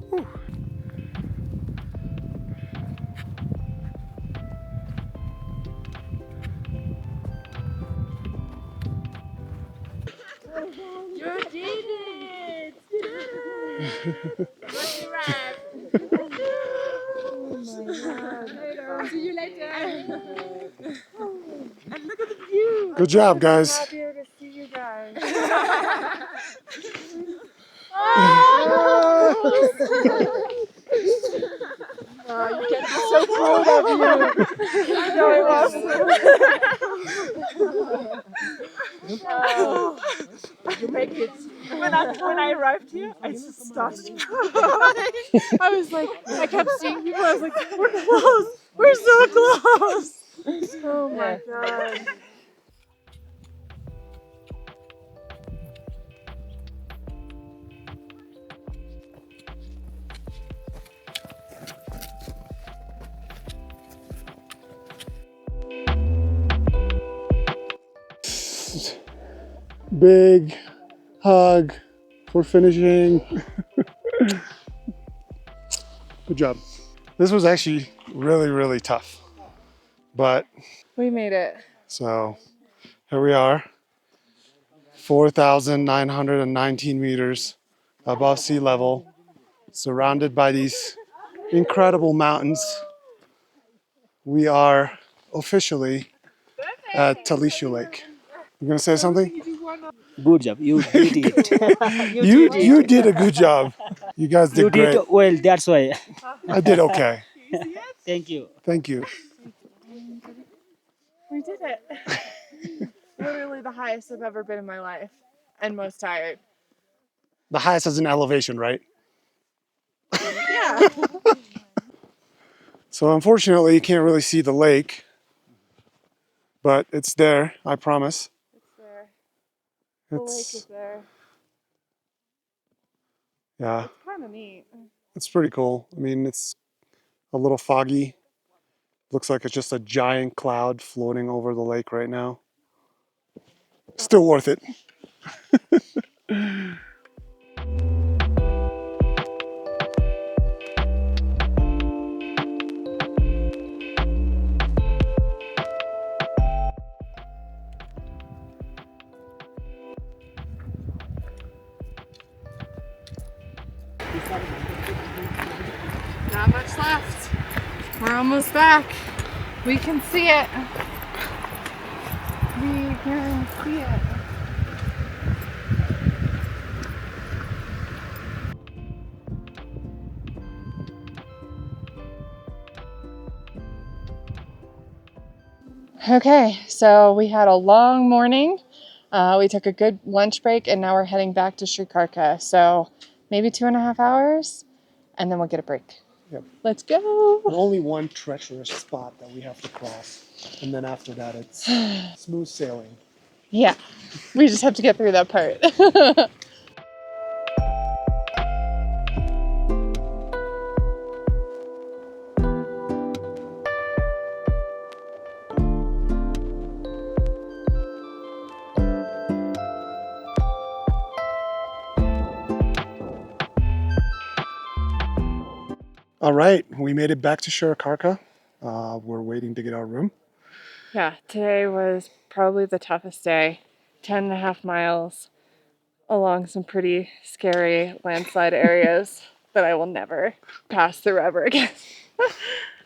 [SPEAKER 2] Whew.
[SPEAKER 6] You did it! See you later. And look at the view.
[SPEAKER 2] Good job, guys.
[SPEAKER 1] Happier to see you guys.
[SPEAKER 6] You can be so proud of you. I know it was. You make it. When I arrived here, I just started crying. I was like, I kept seeing people. I was like, we're close. We're so close. Oh my god.
[SPEAKER 7] Big hug for finishing. Good job. This was actually really, really tough. But
[SPEAKER 1] We made it.
[SPEAKER 7] so here we are, 4,919 meters above sea level, surrounded by these incredible mountains. We are officially at Tilicho Lake. You gonna say something?
[SPEAKER 3] Good job. You did it.
[SPEAKER 7] You did a good job. You guys did
[SPEAKER 3] You
[SPEAKER 7] great.
[SPEAKER 3] did well. That's why.
[SPEAKER 7] I did okay.
[SPEAKER 3] Thank you.
[SPEAKER 7] Thank you.
[SPEAKER 1] We did it. Literally the highest I've ever been in my life and most tired.
[SPEAKER 7] The highest is an elevation, right?
[SPEAKER 1] Yeah.
[SPEAKER 7] So unfortunately, you can't really see the lake, but it's there, I promise.
[SPEAKER 1] It's there. The lake is there.
[SPEAKER 7] Yeah,
[SPEAKER 1] It's kind of neat.
[SPEAKER 7] it's pretty cool. I mean, it's a little foggy. Looks like it's just a giant cloud floating over the lake right now. Still worth it.
[SPEAKER 1] Not much left. We're almost back. We can see it. We can see it. Okay, so we had a long morning. We took a good lunch break and now we're heading back to Srikarka. So maybe 2.5 hours and then we'll get a break.
[SPEAKER 7] Yep.
[SPEAKER 1] Let's go.
[SPEAKER 7] Only one treacherous spot that we have to cross. And then after that, it's smooth sailing.
[SPEAKER 1] Yeah, we just have to get through that part.
[SPEAKER 7] All right, we made it back to Srikarka. We're waiting to get our room.
[SPEAKER 1] Yeah, today was probably the toughest day. 10.5 miles along some pretty scary landslide areas that I will never pass through ever again.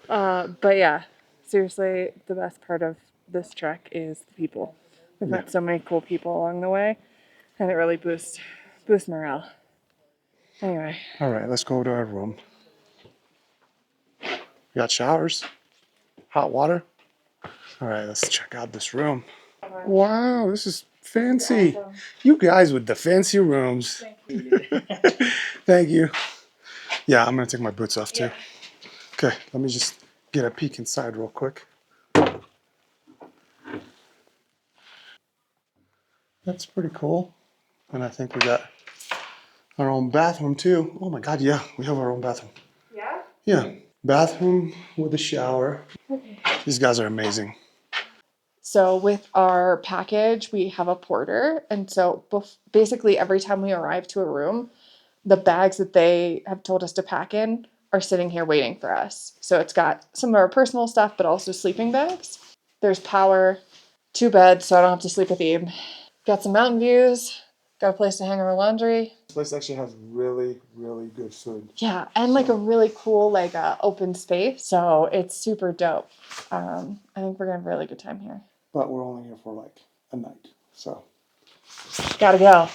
[SPEAKER 1] But yeah, seriously, the best part of this trek is the people. We've met so many cool people along the way, and it really boosts morale. Anyway.
[SPEAKER 7] All right, let's go to our room. We got showers, hot water. All right, let's check out this room. Wow, this is fancy.
[SPEAKER 1] Awesome.
[SPEAKER 7] You guys with the fancy rooms. Thank you. Yeah, I'm gonna take my boots off too. Okay, let me just get a peek inside real quick. That's pretty cool. And I think we got our own bathroom too. Oh my God, yeah, we have our own bathroom.
[SPEAKER 1] Yeah?
[SPEAKER 7] Yeah, bathroom with a shower.
[SPEAKER 1] Okay.
[SPEAKER 7] These guys are amazing.
[SPEAKER 1] So with our package, we have a porter. And so basically every time we arrive to a room, the bags that they have told us to pack in are sitting here waiting for us. So it's got some of our personal stuff, but also sleeping bags. There's power, 2 beds, so I don't have to sleep with Eve. Got some mountain views, got a place to hang our laundry.
[SPEAKER 7] This place actually has really, really good food.
[SPEAKER 1] Yeah, and like a really cool open space. So it's super dope. I think we're gonna have a really good time here.
[SPEAKER 7] But we're only here for like a night, so.
[SPEAKER 1] Gotta go.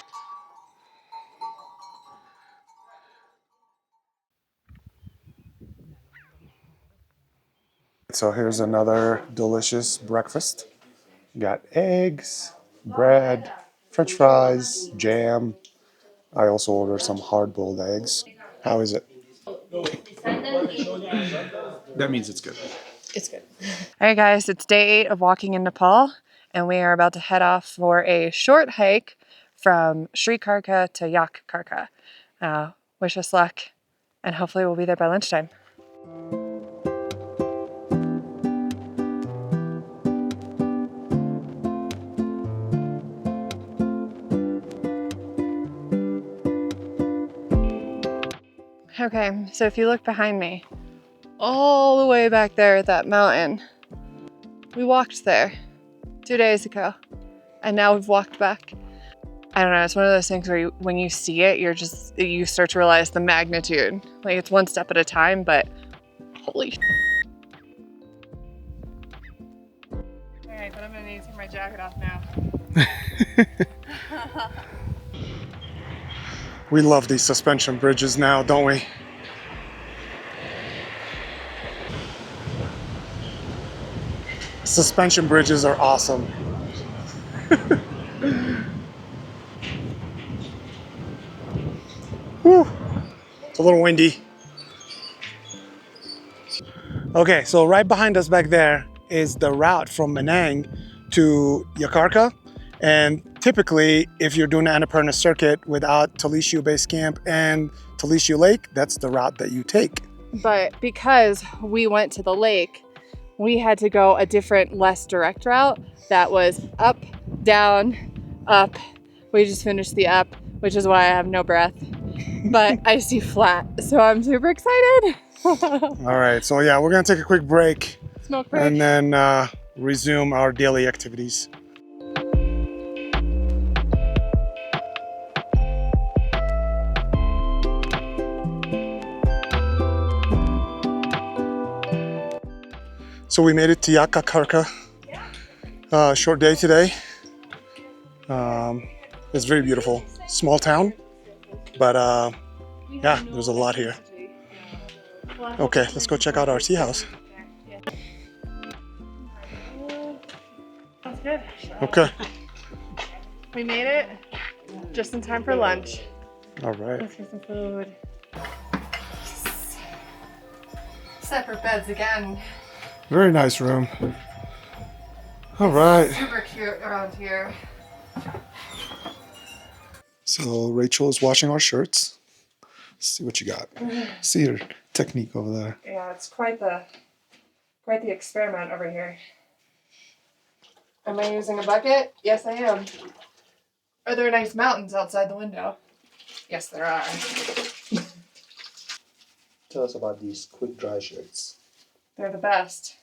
[SPEAKER 2] so here's another delicious breakfast. Got eggs, bread, French fries, jam. I also ordered some hard-boiled eggs. How is it? That means it's good.
[SPEAKER 1] It's good. All right, guys, it's day 8 of walking in Nepal, and we are about to head off for a short hike from Sri Karka to Yak Karka. Wish us luck, and hopefully we'll be there by lunchtime. Okay, so if you look behind me, all the way back there at that mountain, we walked there 2 days ago, and now we've walked back. I don't know, it's one of those things where when you see it, you start to realize the magnitude. Like, it's one step at a time, but holy sh**. All right, but I'm gonna need to take my jacket off now.
[SPEAKER 2] We love these suspension bridges now, don't we? Suspension bridges are awesome. Whew. It's a little windy. Okay, so right behind us back there is the route from Manang to Yakarka. And typically, if you're doing the Annapurna Circuit without Tilicho Base Camp and Tilicho Lake, that's the route that you take.
[SPEAKER 1] But because we went to the lake, we had to go a different, less direct route that was up, down, up. We just finished the up, which is why I have no breath, but I see flat, so I'm super excited.
[SPEAKER 2] All right, so yeah, we're gonna take a quick break
[SPEAKER 1] Smoke break.
[SPEAKER 2] and then resume our daily activities. So we made it to Yakakarka. Short day today. It's very beautiful. Small town, but yeah, there's a lot here. Okay, let's go check out our tea house.
[SPEAKER 1] Sounds good.
[SPEAKER 2] Okay.
[SPEAKER 1] We made it just in time for lunch.
[SPEAKER 2] All right.
[SPEAKER 1] Let's get some food. Separate beds again.
[SPEAKER 2] Very nice room. All right.
[SPEAKER 1] Super cute around here.
[SPEAKER 2] So Rachel is washing our shirts. Let's see what you got. See your technique over there.
[SPEAKER 1] Yeah, it's quite the experiment over here. Am I using a bucket? Yes, I am. Are there nice mountains outside the window? Yes, there are.
[SPEAKER 7] Tell us about these quick dry shirts.
[SPEAKER 1] They're the best.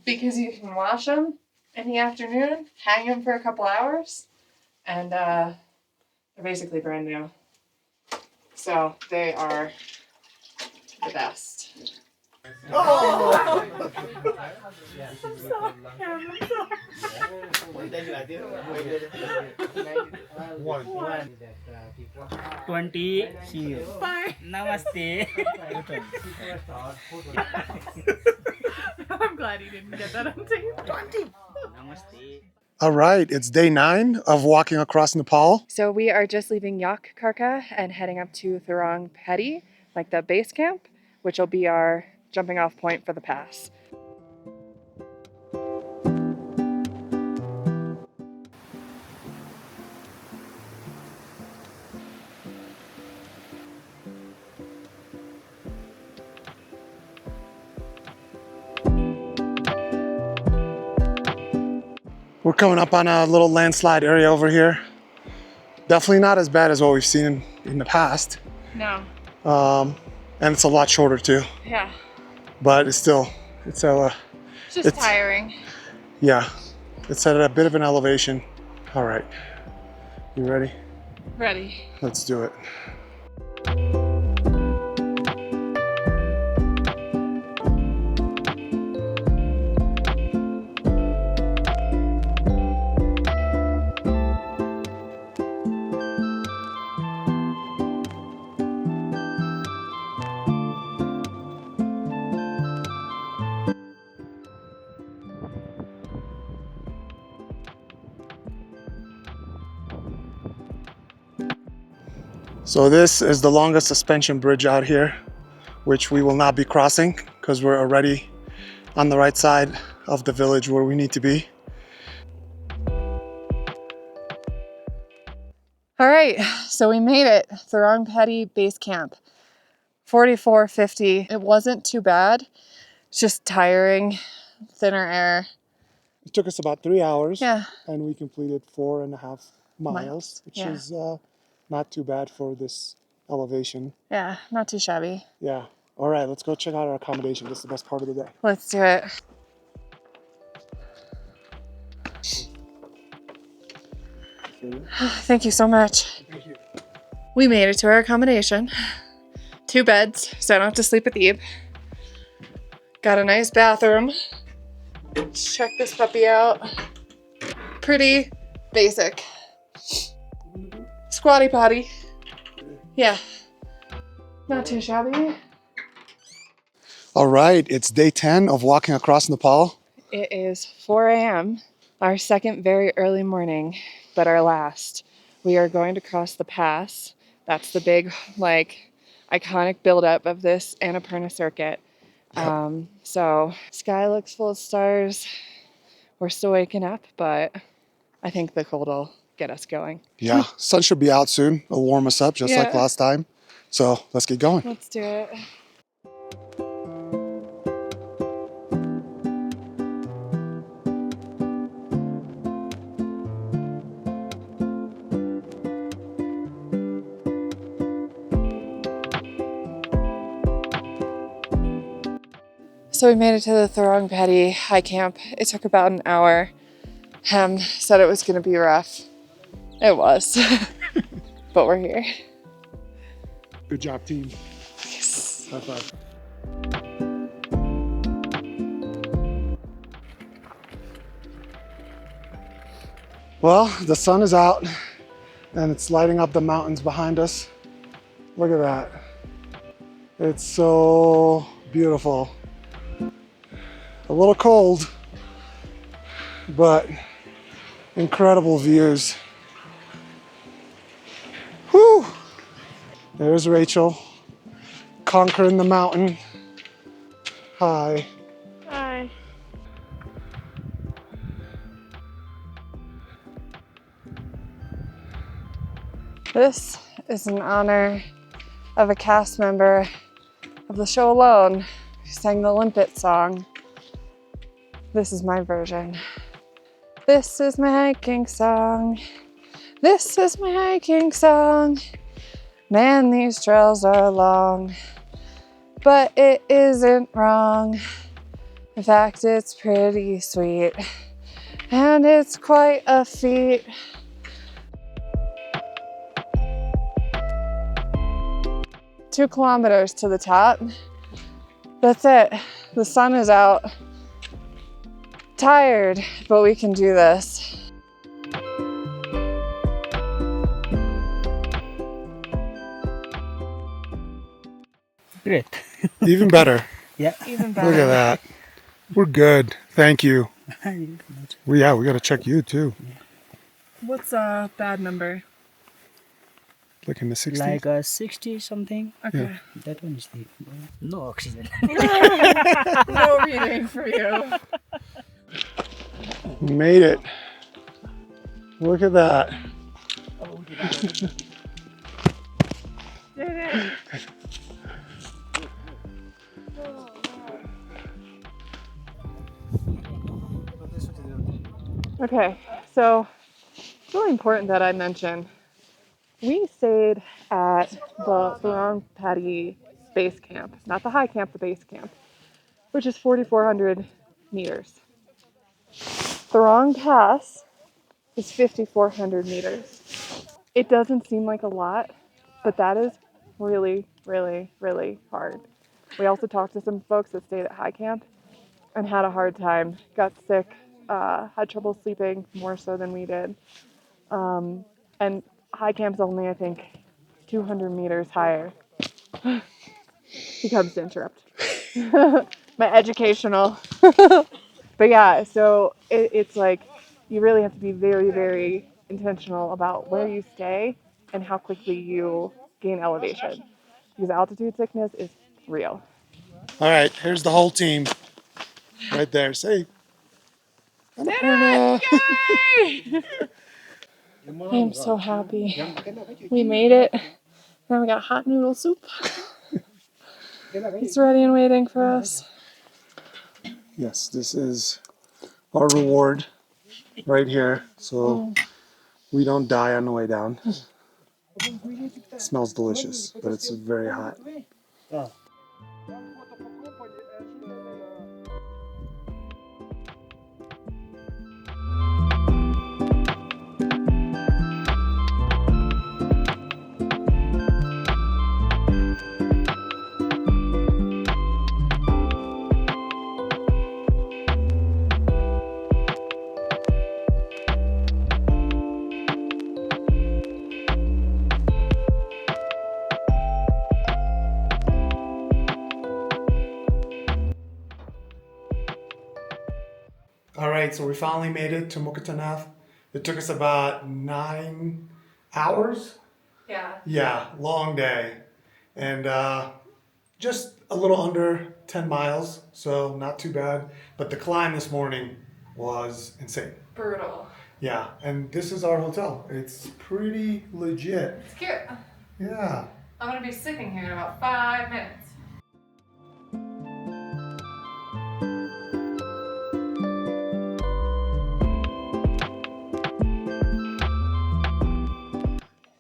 [SPEAKER 1] Because you can wash them in the afternoon, hang them for a couple hours, and they're basically brand new. So they are the best. Oh! I'm sorry.
[SPEAKER 3] One. 20. See you. Bye. Namaste.
[SPEAKER 1] I'm glad he didn't get that on tape. 20.
[SPEAKER 3] Namaste.
[SPEAKER 2] All right, it's day 9 of walking across Nepal.
[SPEAKER 1] So we are just leaving Yak Karka and heading up to Thorong La Pass, like the base camp, which will be our jumping off point for the pass.
[SPEAKER 2] We're coming up on a little landslide area over here. Definitely not as bad as what we've seen in the past.
[SPEAKER 1] No.
[SPEAKER 2] And it's a lot shorter too.
[SPEAKER 1] Yeah.
[SPEAKER 2] But it's just it's
[SPEAKER 1] tiring.
[SPEAKER 2] Yeah, it's at a bit of an elevation. All right, you ready?
[SPEAKER 1] Ready.
[SPEAKER 2] Let's do it.
[SPEAKER 7] So this is the longest suspension bridge out here, which we will not be crossing because we're already on the right side of the village where we need to be.
[SPEAKER 1] All right, so we made it. Thorong Petty Base Camp. 4450. It wasn't too bad. It's just tiring, thinner air.
[SPEAKER 7] It took us about 3 hours,
[SPEAKER 1] Yeah.
[SPEAKER 7] and we completed 4.5 miles, which
[SPEAKER 1] yeah.
[SPEAKER 7] is not too bad for this elevation.
[SPEAKER 1] Yeah, not too shabby.
[SPEAKER 7] Yeah. All right, let's go check out our accommodation. This is the best part of the day.
[SPEAKER 1] Let's do it. Thank you so much.
[SPEAKER 7] Thank you.
[SPEAKER 1] We made it to our accommodation. 2 beds, so I don't have to sleep with Eve. Got a nice bathroom. Let's check this puppy out. Pretty basic. Squatty potty. Yeah. Not too shabby.
[SPEAKER 7] All right, it's day 10 of walking across Nepal.
[SPEAKER 1] It is 4 a.m. Our second very early morning, but our last. We are going to cross the pass. That's the big, iconic buildup of this Annapurna Circuit.
[SPEAKER 7] Yep.
[SPEAKER 1] So sky looks full of stars. We're still waking up, but I think the cold will get us going.
[SPEAKER 7] Yeah, sun should be out soon. It'll warm us up just like last time. So let's get going.
[SPEAKER 1] Let's do it. So we made it to the Thorong Petty high camp. It took about an hour. Hem said it was going to be rough. It was, but we're here.
[SPEAKER 7] Good job, team. Yes. High five. Well, the sun is out and it's lighting up the mountains behind us. Look at that. It's so beautiful. A little cold, but incredible views. Whew! There's Rachel, conquering the mountain. Hi.
[SPEAKER 6] Hi.
[SPEAKER 1] This is in honor of a cast member of the show Alone who sang the Limpet song. This is my version. This is my hiking song. This is my hiking song. Man, these trails are long, but it isn't wrong. In fact, it's pretty sweet, and it's quite a feat. Two kilometers to the top. That's it. The sun is out. Tired, but we can do this.
[SPEAKER 3] Great.
[SPEAKER 7] Even better.
[SPEAKER 3] Yeah.
[SPEAKER 1] Even better.
[SPEAKER 7] Look at that. We're good. Thank you. We gotta check you too.
[SPEAKER 1] What's a bad number?
[SPEAKER 7] Like in the 60s.
[SPEAKER 3] Like 60 something.
[SPEAKER 1] Okay.
[SPEAKER 7] Yeah.
[SPEAKER 3] That one is the no oxygen.
[SPEAKER 1] No reading for you.
[SPEAKER 7] We made it. Look at that.
[SPEAKER 6] Did it.
[SPEAKER 1] Okay, so it's really important that I mention we stayed at the Thorong Petty base camp, not the high camp, the base camp, which is 4,400 meters. Thorong Pass is 5,400 meters. It doesn't seem like a lot, but that is really, really, really hard. We also talked to some folks that stayed at high camp and had a hard time, got sick, had trouble sleeping more so than we did. And high camp's only, I think, 200 meters higher. He comes to interrupt. My educational. But yeah, so it's like you really have to be very, very intentional about where you stay and how quickly you gain elevation because altitude sickness is real.
[SPEAKER 7] All right, here's the whole team right there. Say, Annapurna.
[SPEAKER 1] Yay! I am so happy. We made it. Now we got hot noodle soup. It's ready and waiting for us.
[SPEAKER 7] Yes, this is our reward right here. So we don't die on the way down. It smells delicious, but it's very hot. All right, so we finally made it to Muktinath. It took us about 9 hours.
[SPEAKER 1] Yeah.
[SPEAKER 7] Yeah, long day. And just a little under 10 miles, so not too bad. But the climb this morning was insane.
[SPEAKER 1] Brutal.
[SPEAKER 7] Yeah, and this is our hotel. It's pretty legit.
[SPEAKER 1] It's cute.
[SPEAKER 7] Yeah.
[SPEAKER 1] I'm gonna be sleeping here in about 5 minutes.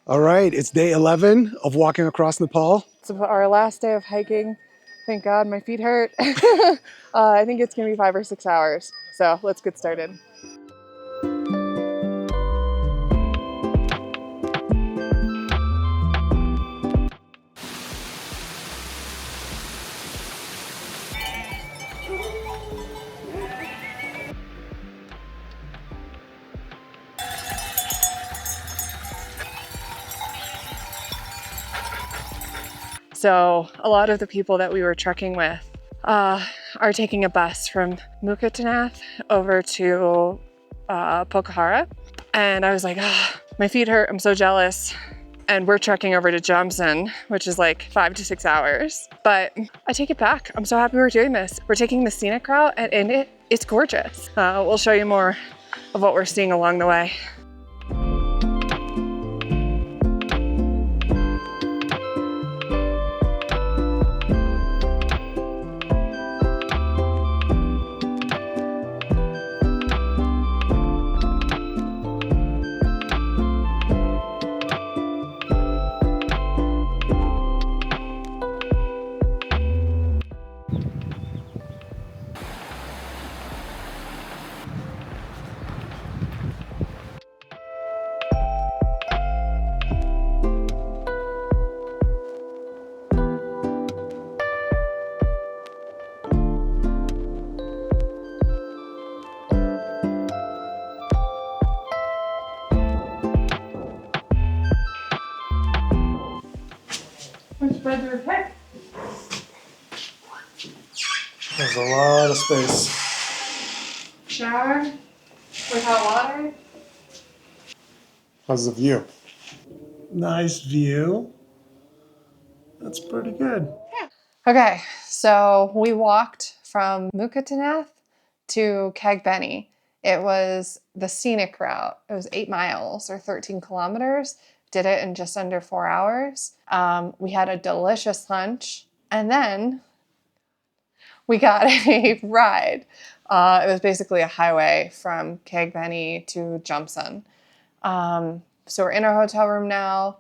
[SPEAKER 7] All right, it's day 11 of walking across Nepal.
[SPEAKER 1] It's our last day of hiking. Thank God my feet hurt. I think it's gonna be 5 or 6 hours. So let's get started. So a lot of the people that we were trekking with are taking a bus from Muktinath over to Pokhara. And I was like, my feet hurt, I'm so jealous. And we're trekking over to Jomsom, which is like 5 to 6 hours. But I take it back. I'm so happy we're doing this. We're taking the scenic route and it's gorgeous. We'll show you more of what we're seeing along the way. Which bed do we pick?
[SPEAKER 7] There's a lot of space.
[SPEAKER 1] Shower with hot water.
[SPEAKER 7] How's the view? Nice view. That's pretty good.
[SPEAKER 1] Okay, so we walked from Muktinath to Kathmandu. It was the scenic route. It was 8 miles or 13 kilometers. Did it in just under 4 hours. We had a delicious lunch, and then we got a ride. It was basically a highway from Kathmandu to Jomsom. So we're in our hotel room now.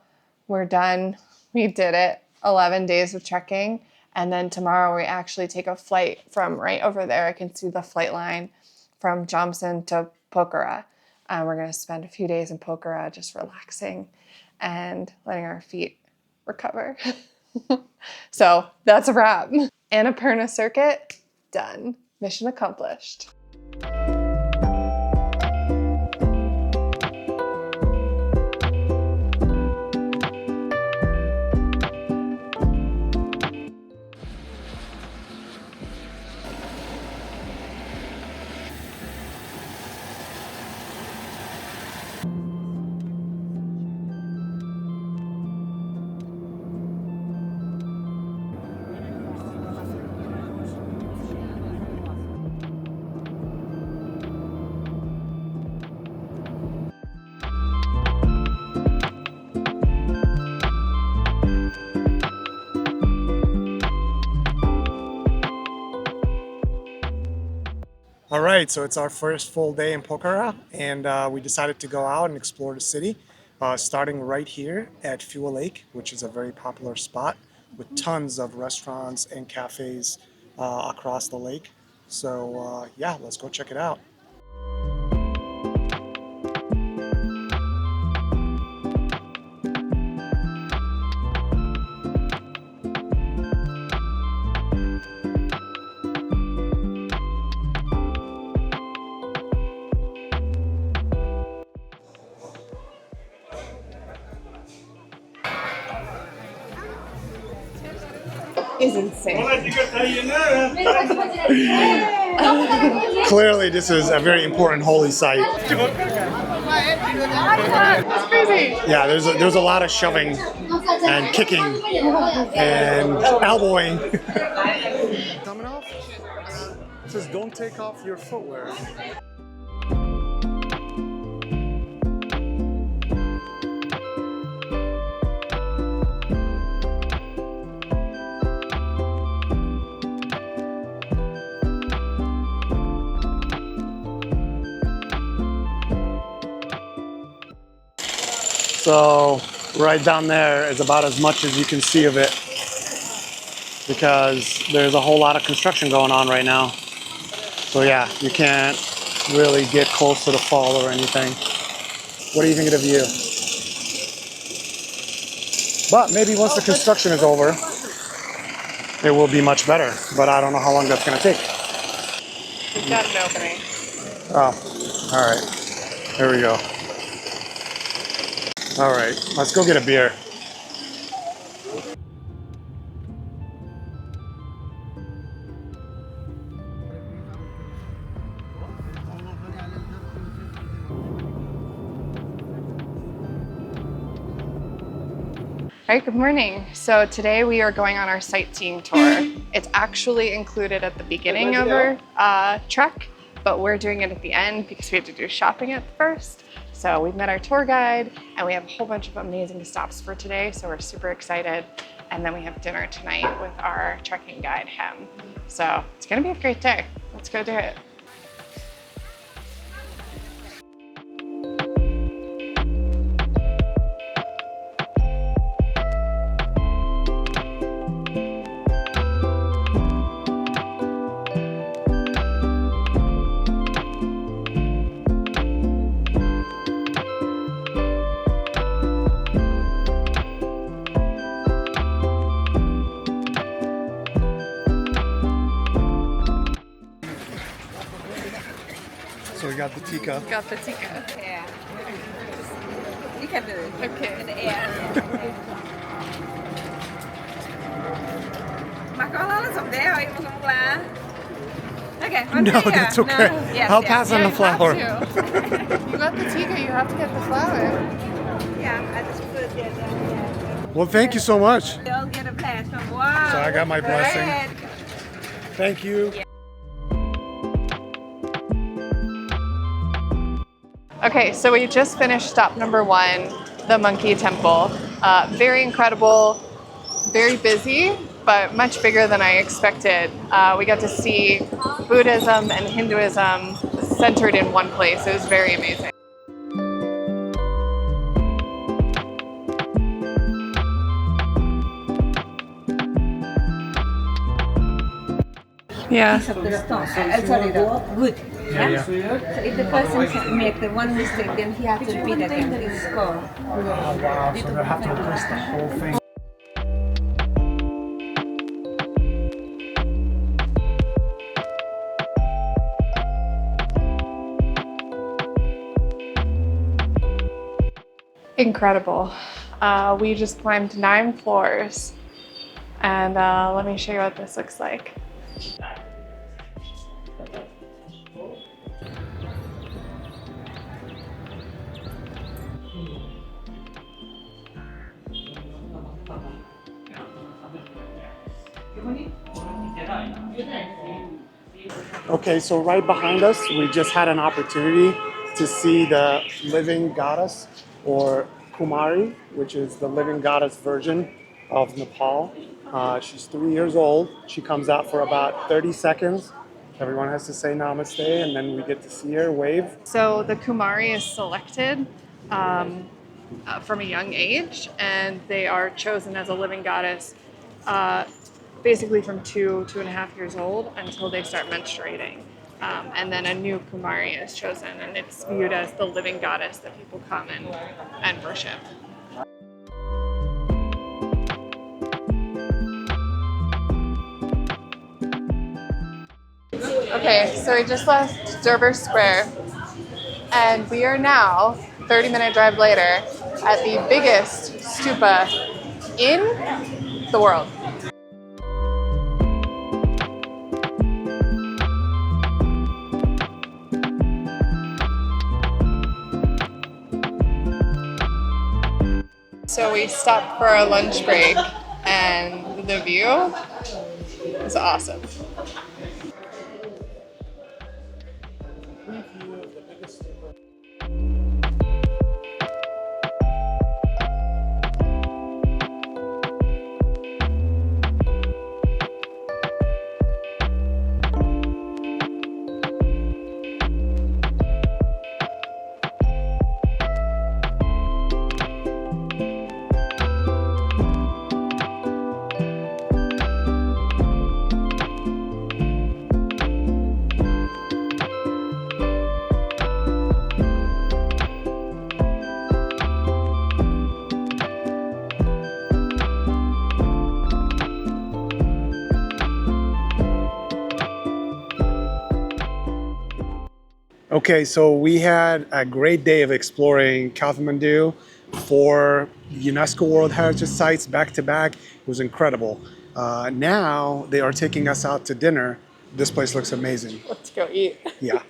[SPEAKER 1] We're done. We did it. 11 days of trekking. And then tomorrow we actually take a flight from right over there. I can see the flight line from Jomsom to Pokhara. We're going to spend a few days in Pokhara just relaxing and letting our feet recover. So that's a wrap. Annapurna Circuit, done. Mission accomplished.
[SPEAKER 2] All right, so it's our first full day in Pokhara, and we decided to go out and explore the city, starting right here at Fuel Lake, which is a very popular spot with tons of restaurants and cafes across the lake. So yeah, let's go check it out.
[SPEAKER 1] Is insane.
[SPEAKER 2] Clearly, this is a very important holy site.
[SPEAKER 1] That's crazy.
[SPEAKER 2] Yeah, there's a lot of shoving and kicking and elbowing. Coming off? It says don't take off your footwear. So right down there is about as much as you can see of it because there's a whole lot of construction going on right now. So yeah, you can't really get close to the fall or anything. What do you think of the view? But maybe once the construction is over, it will be much better. But I don't know how long that's going to take.
[SPEAKER 1] We've got an opening.
[SPEAKER 2] Oh, all right. There we go. All right, let's go get a beer.
[SPEAKER 1] All right, good morning. So today we are going on our sightseeing tour. It's actually included at the beginning of our trek, but we're doing it at the end because we have to do shopping at first. So we've met our tour guide and we have a whole bunch of amazing stops for today. So we're super excited. And then we have dinner tonight with our trekking guide, Hem. So it's gonna be a great day. Let's go do it.
[SPEAKER 2] So we got the tikka.
[SPEAKER 1] Got the tikka.
[SPEAKER 6] Yeah. You can do it.
[SPEAKER 1] Okay.
[SPEAKER 6] In the air. Mà có lá sống đéo ấy không lá. Okay.
[SPEAKER 2] No, that's okay.
[SPEAKER 6] No. Yes,
[SPEAKER 2] I'll
[SPEAKER 6] yes.
[SPEAKER 2] pass on the flower.
[SPEAKER 1] You got the tikka, you have to get the flower.
[SPEAKER 6] Yeah, I just put it there. Yeah.
[SPEAKER 2] Well, thank you so much.
[SPEAKER 6] They'll get a blast from wow.
[SPEAKER 2] So I got my blessing.
[SPEAKER 6] Bread.
[SPEAKER 2] Thank you.
[SPEAKER 1] Okay, so we just finished stop number 1, the Monkey Temple. Very incredible, very busy, but much bigger than I expected. We got to see Buddhism and Hinduism centered in one place. It was very amazing. Yeah.
[SPEAKER 6] Of the stone. Sorry, the wood. Yeah. So if the person can make the one mistake, then he has to repeat again. It's score.
[SPEAKER 2] Oh, wow, so they have to replace the whole thing.
[SPEAKER 1] Incredible. We just climbed 9 floors. And let me show you what this looks like.
[SPEAKER 2] Okay, so right behind us, we just had an opportunity to see the living goddess, or Kumari, which is the living goddess version of Nepal. She's 3 years old. She comes out for about 30 seconds Everyone has to say namaste, and then we get to see her wave.
[SPEAKER 1] So the Kumari is selected from a young age, and they are chosen as a living goddess basically from 2.5 years old until they start menstruating. And then a new Kumari is chosen, and it's viewed as the living goddess that people come and worship. Okay, so we just left Durbar Square, and we are now, 30-minute drive later, at the biggest stupa in the world. So we stopped for a lunch break, and the view is awesome.
[SPEAKER 2] Okay, so we had a great day of exploring Kathmandu, 4 UNESCO World Heritage Sites back to back. It was incredible. Now they are taking us out to dinner. This place looks amazing.
[SPEAKER 1] Let's go eat.
[SPEAKER 2] Yeah.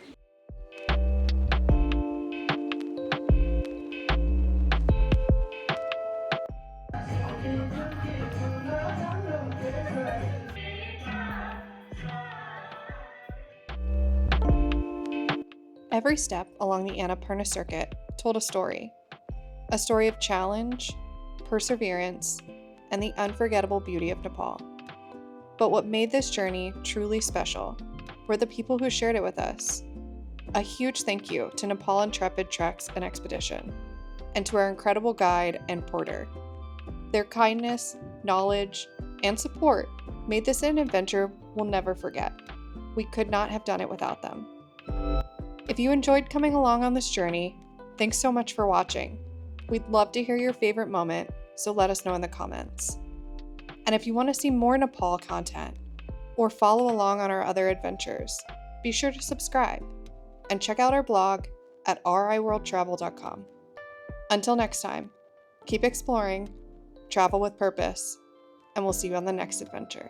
[SPEAKER 1] Every step along the Annapurna Circuit told a story of challenge, perseverance, and the unforgettable beauty of Nepal. But what made this journey truly special were the people who shared it with us. A huge thank you to Nepal Intrepid Treks and Expedition, and to our incredible guide and porter. Their kindness, knowledge, and support made this an adventure we'll never forget. We could not have done it without them. If you enjoyed coming along on this journey, thanks so much for watching. We'd love to hear your favorite moment, so let us know in the comments. And if you want to see more Nepal content, or follow along on our other adventures, be sure to subscribe, and check out our blog at riworldtravel.com. Until next time, keep exploring, travel with purpose, and we'll see you on the next adventure.